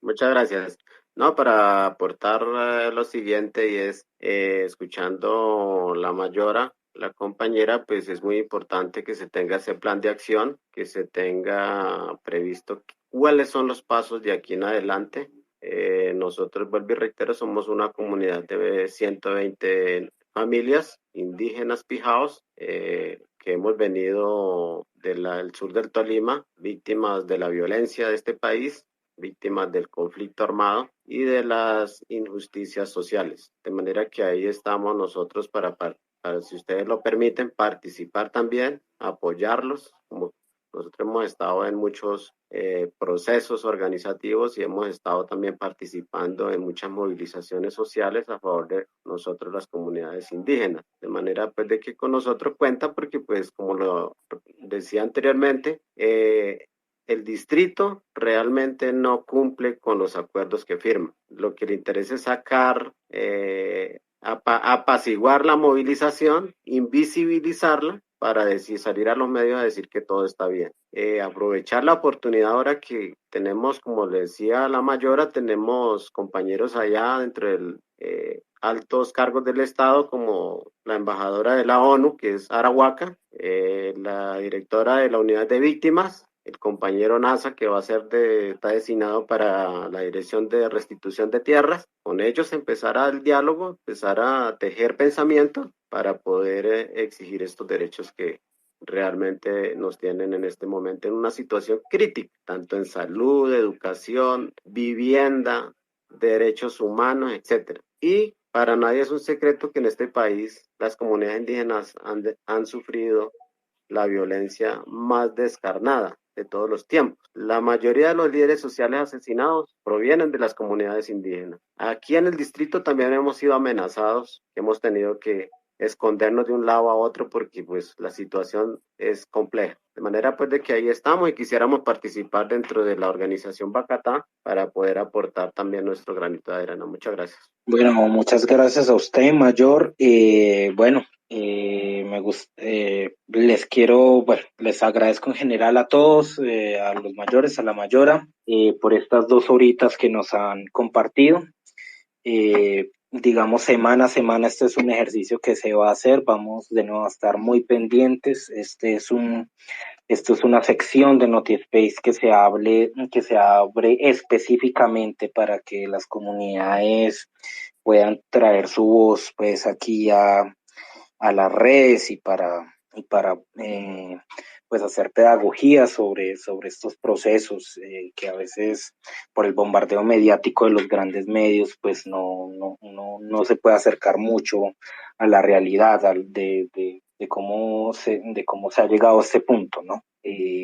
Muchas gracias. No, para aportar lo siguiente y es, escuchando la Mayora, la compañera, pues es muy importante que se tenga ese plan de acción, que se tenga previsto cuáles son los pasos de aquí en adelante. Nosotros, vuelvo y reitero, somos una comunidad de 120 familias indígenas pijaos que hemos venido del sur del Tolima, víctimas de la violencia de este país, víctimas del conflicto armado y de las injusticias sociales. De manera que ahí estamos nosotros para si ustedes lo permiten, participar también, apoyarlos. Como nosotros hemos estado en muchos procesos organizativos y hemos estado también participando en muchas movilizaciones sociales a favor de nosotros las comunidades indígenas. De manera pues de que con nosotros cuenta porque pues como lo decía anteriormente, el distrito realmente no cumple con los acuerdos que firma. Lo que le interesa es sacar, apaciguar la movilización, invisibilizarla para salir a los medios a decir que todo está bien. Aprovechar la oportunidad ahora que tenemos, como le decía la mayora, tenemos compañeros allá dentro del altos cargos del Estado, como la embajadora de la ONU, que es Arahuaca, la directora de la unidad de víctimas, el compañero NASA, que está designado para la Dirección de Restitución de Tierras. Con ellos empezará el diálogo, empezar a tejer pensamiento para poder exigir estos derechos que realmente nos tienen en este momento en una situación crítica, tanto en salud, educación, vivienda, derechos humanos, etcétera. Y para nadie es un secreto que en este país las comunidades indígenas han sufrido la violencia más descarnada de todos los tiempos. La mayoría de los líderes sociales asesinados provienen de las comunidades indígenas. Aquí en el distrito también hemos sido amenazados, hemos tenido que escondernos de un lado a otro porque pues la situación es compleja. De manera pues de que ahí estamos y quisiéramos participar dentro de la organización Bacatá para poder aportar también nuestro granito de arena. Muchas gracias. Bueno, muchas gracias a usted, Mayor. Les agradezco en general a todos, a los mayores, a la mayora, por estas 2 horitas que nos han compartido. Digamos, semana a semana, este es un ejercicio que se va a hacer. Vamos de nuevo a estar muy pendientes. Esto es una sección de NotiSpace que se abre específicamente para que las comunidades puedan traer su voz pues aquí a las redes y para pues hacer pedagogía sobre estos procesos que a veces por el bombardeo mediático de los grandes medios pues no se puede acercar mucho a la realidad de cómo se ha llegado a este punto, ¿no?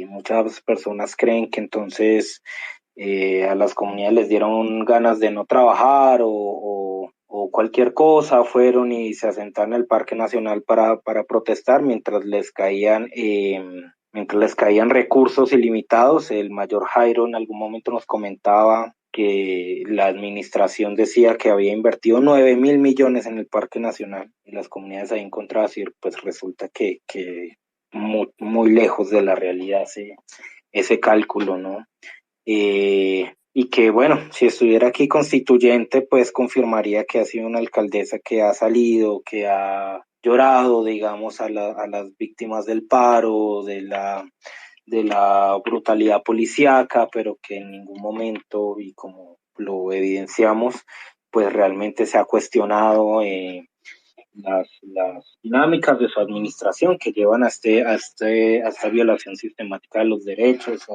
Muchas personas creen que entonces a las comunidades les dieron ganas de no trabajar o cualquier cosa, fueron y se asentaron en el Parque Nacional para protestar mientras les caían recursos ilimitados. El mayor Jairo en algún momento nos comentaba que la administración decía que había invertido 9.000 millones en el Parque Nacional y las comunidades ahí encontradas y pues resulta que muy lejos de la realidad ese cálculo, ¿no? Y que bueno, si estuviera aquí constituyente, pues confirmaría que ha sido una alcaldesa que ha salido, que ha llorado, digamos, a las víctimas del paro, de la brutalidad policíaca, pero que en ningún momento, y como lo evidenciamos, pues realmente se ha cuestionado las dinámicas de su administración que llevan a esta violación sistemática de los derechos,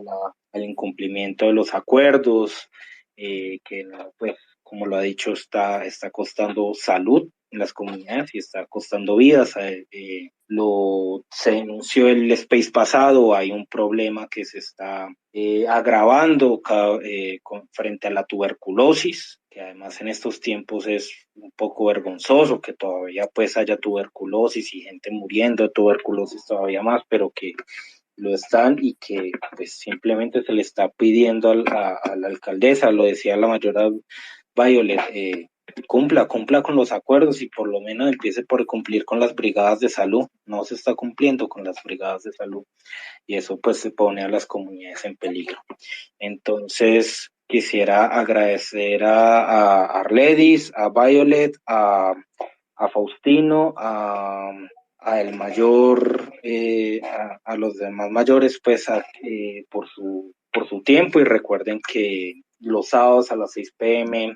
al incumplimiento de los acuerdos, que pues como lo ha dicho está costando salud en las comunidades y está costando vidas. Se denunció el space pasado, hay un problema que se está agravando frente a la tuberculosis, que además en estos tiempos es un poco vergonzoso que todavía pues haya tuberculosis y gente muriendo de tuberculosis todavía más, pero que lo están y que pues simplemente se le está pidiendo a la alcaldesa, lo decía la mayora Violet, cumpla con los acuerdos y por lo menos empiece por cumplir con las brigadas de salud. No se está cumpliendo con las brigadas de salud y eso pues se pone a las comunidades en peligro. Entonces quisiera agradecer a Arledis, a Violet, a Faustino, a el mayor, a los demás mayores pues por su tiempo, y recuerden que los sábados a las 6 p.m.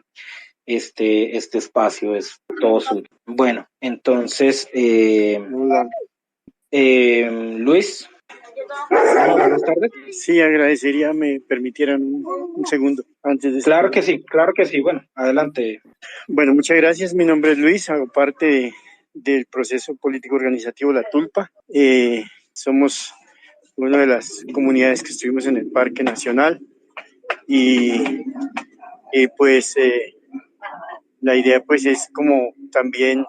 este espacio es todo suyo. Bueno, entonces Luis, buenas tardes. Sí, agradecería me permitieran un segundo antes de... Claro que sí, bueno, adelante. Bueno, muchas gracias, mi nombre es Luis, hago parte del proceso político organizativo La Tulpa. Somos una de las comunidades que estuvimos en el Parque Nacional y pues la idea pues es como también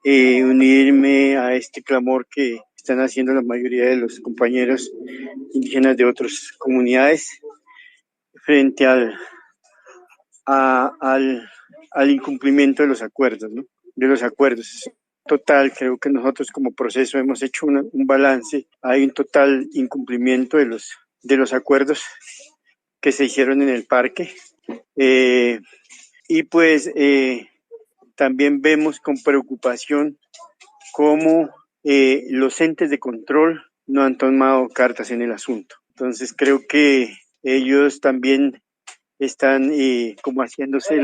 unirme a este clamor que están haciendo la mayoría de los compañeros indígenas de otras comunidades frente al incumplimiento de los acuerdos, ¿no? De los acuerdos. Total, creo que nosotros como proceso hemos hecho un balance. Hay un total incumplimiento de los acuerdos que se hicieron en el parque. Y pues también vemos con preocupación cómo los entes de control no han tomado cartas en el asunto. Entonces creo que ellos también están como haciéndose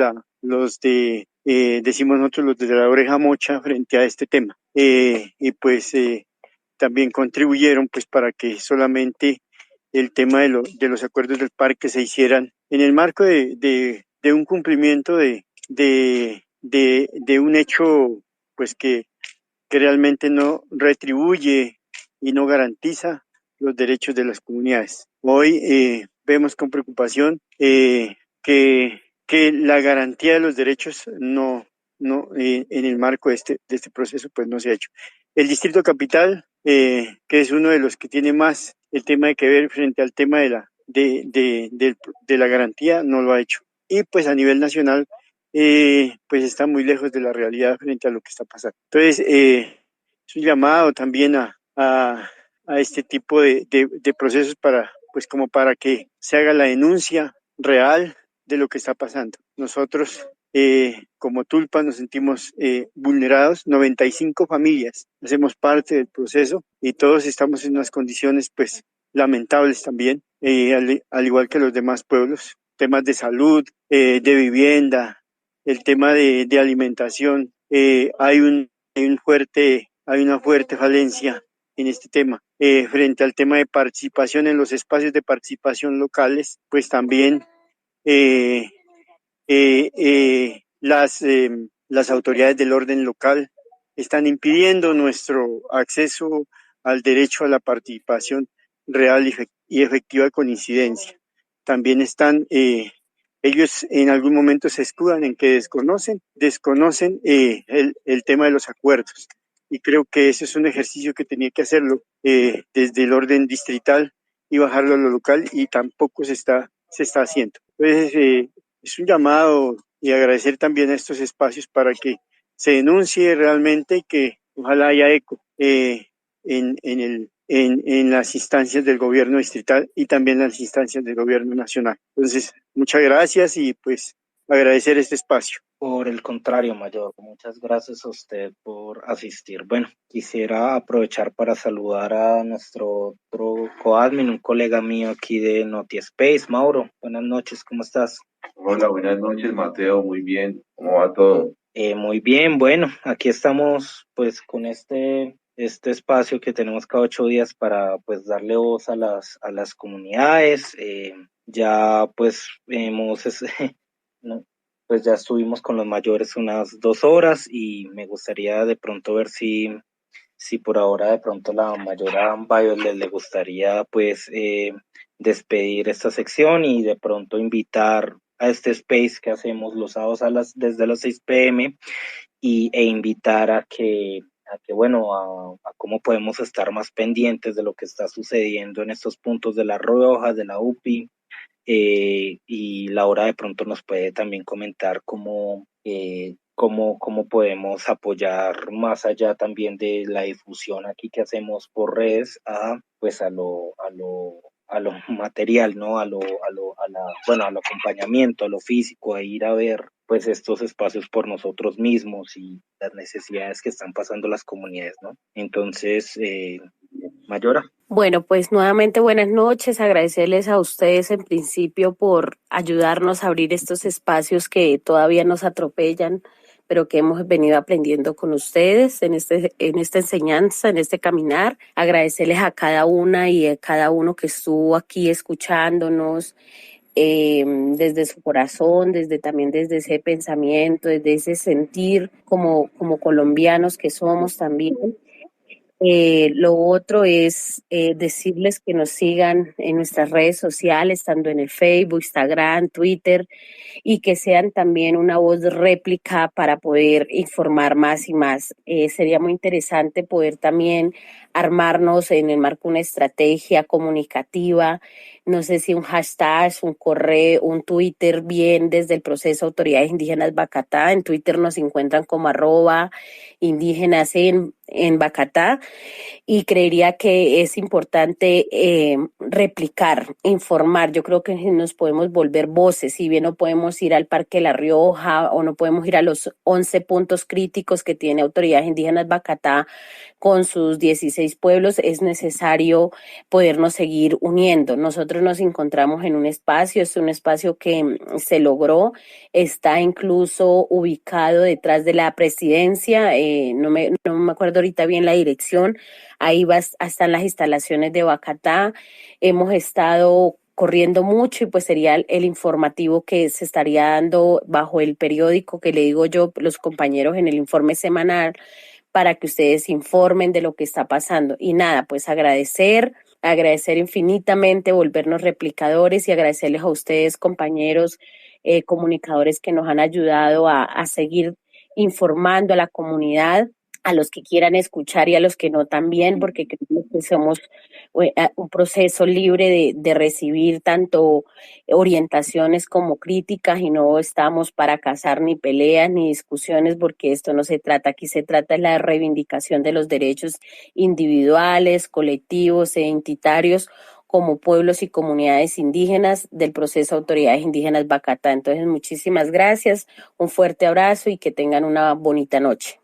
decimos nosotros, los de la oreja mocha frente a este tema. Y pues también contribuyeron pues para que solamente el tema de los acuerdos del parque se hicieran en el marco de un cumplimiento de un hecho pues que realmente no retribuye y no garantiza los derechos de las comunidades. Hoy vemos con preocupación que la garantía de los derechos no en el marco de este proceso pues no se ha hecho. El Distrito Capital, que es uno de los que tiene más el tema de que ver frente al tema de la garantía, no lo ha hecho. Y pues a nivel nacional, pues está muy lejos de la realidad frente a lo que está pasando. Entonces, es un llamado también a este tipo de procesos para que se haga la denuncia real de lo que está pasando. Nosotros, como Tulpa, nos sentimos vulnerados. 95 familias hacemos parte del proceso y todos estamos en unas condiciones pues lamentables también, al igual que los demás pueblos. Temas de salud, de vivienda, el tema de alimentación. Hay una fuerte falencia en este tema. Frente al tema de participación en los espacios de participación locales, pues también las autoridades del orden local están impidiendo nuestro acceso al derecho a la participación real y efectiva con incidencia. También están, ellos en algún momento se escudan en que desconocen el tema de los acuerdos. Y creo que ese es un ejercicio que tenía que hacerlo desde el orden distrital y bajarlo a lo local, y tampoco se está haciendo. Entonces, es un llamado y agradecer también a estos espacios para que se denuncie realmente y que ojalá haya eco en las instancias del gobierno distrital y también en las instancias del gobierno nacional. Entonces, muchas gracias y pues agradecer este espacio. Por el contrario, Mayor, muchas gracias a usted por asistir. Bueno, quisiera aprovechar para saludar a nuestro otro coadmin, un colega mío aquí de NotiSpace, Mauro. Buenas noches, ¿cómo estás? Hola, buenas noches, Mateo. Muy bien, ¿cómo va todo? Muy bien, bueno, aquí estamos pues con este espacio que tenemos cada 8 días para pues darle voz a las comunidades. Ya pues no, pues ya estuvimos con los mayores unas 2 horas y me gustaría de pronto ver si por ahora de pronto la mayora Violet le gustaría pues despedir esta sección y de pronto invitar a este space que hacemos los sábados desde las 6 p.m. e invitar a que bueno, a cómo podemos estar más pendientes de lo que está sucediendo en estos puntos de La Rioja, de la UPI, y Laura de pronto nos puede también comentar cómo podemos apoyar más allá también de la difusión aquí que hacemos por redes a lo material, ¿no? Al acompañamiento, a lo físico, a ir a ver pues estos espacios por nosotros mismos y las necesidades que están pasando las comunidades, ¿no? Entonces, Mayora. Bueno, pues nuevamente buenas noches, agradecerles a ustedes en principio por ayudarnos a abrir estos espacios que todavía nos atropellan, pero que hemos venido aprendiendo con ustedes en esta enseñanza, en este caminar. Agradecerles a cada una y a cada uno que estuvo aquí escuchándonos desde su corazón, también desde ese pensamiento, desde ese sentir como colombianos que somos también. Lo otro es decirles que nos sigan en nuestras redes sociales, tanto en el Facebook, Instagram, Twitter, y que sean también una voz de réplica para poder informar más y más. Sería muy interesante poder también armarnos en el marco de una estrategia comunicativa, no sé si un hashtag, un correo, un Twitter, bien desde el proceso Autoridades Indígenas Bacatá. En Twitter nos encuentran como @indígenas en Bacatá, y creería que es importante replicar, informar. Yo creo que nos podemos volver voces, si bien no podemos ir al Parque La Rioja o no podemos ir a los 11 puntos críticos que tiene Autoridades Indígenas Bacatá con sus 16 pueblos, es necesario podernos seguir uniendo. Nosotros nos encontramos en un espacio, es un espacio que se logró, está incluso ubicado detrás de la presidencia, no me acuerdo ahorita bien la dirección, ahí están las instalaciones de Bacatá. Hemos estado corriendo mucho y pues sería el informativo que se estaría dando bajo el periódico que le digo yo, los compañeros en el informe semanal, para que ustedes informen de lo que está pasando. Y nada, pues agradecer infinitamente, volvernos replicadores y agradecerles a ustedes, compañeros comunicadores, que nos han ayudado a seguir informando a la comunidad, a los que quieran escuchar y a los que no también, porque creemos que somos un proceso libre de recibir tanto orientaciones como críticas, y no estamos para cazar ni peleas ni discusiones, porque esto no se trata. Aquí se trata de la reivindicación de los derechos individuales, colectivos e identitarios como pueblos y comunidades indígenas del proceso Autoridades Indígenas Bacatá. Entonces, muchísimas gracias, un fuerte abrazo y que tengan una bonita noche.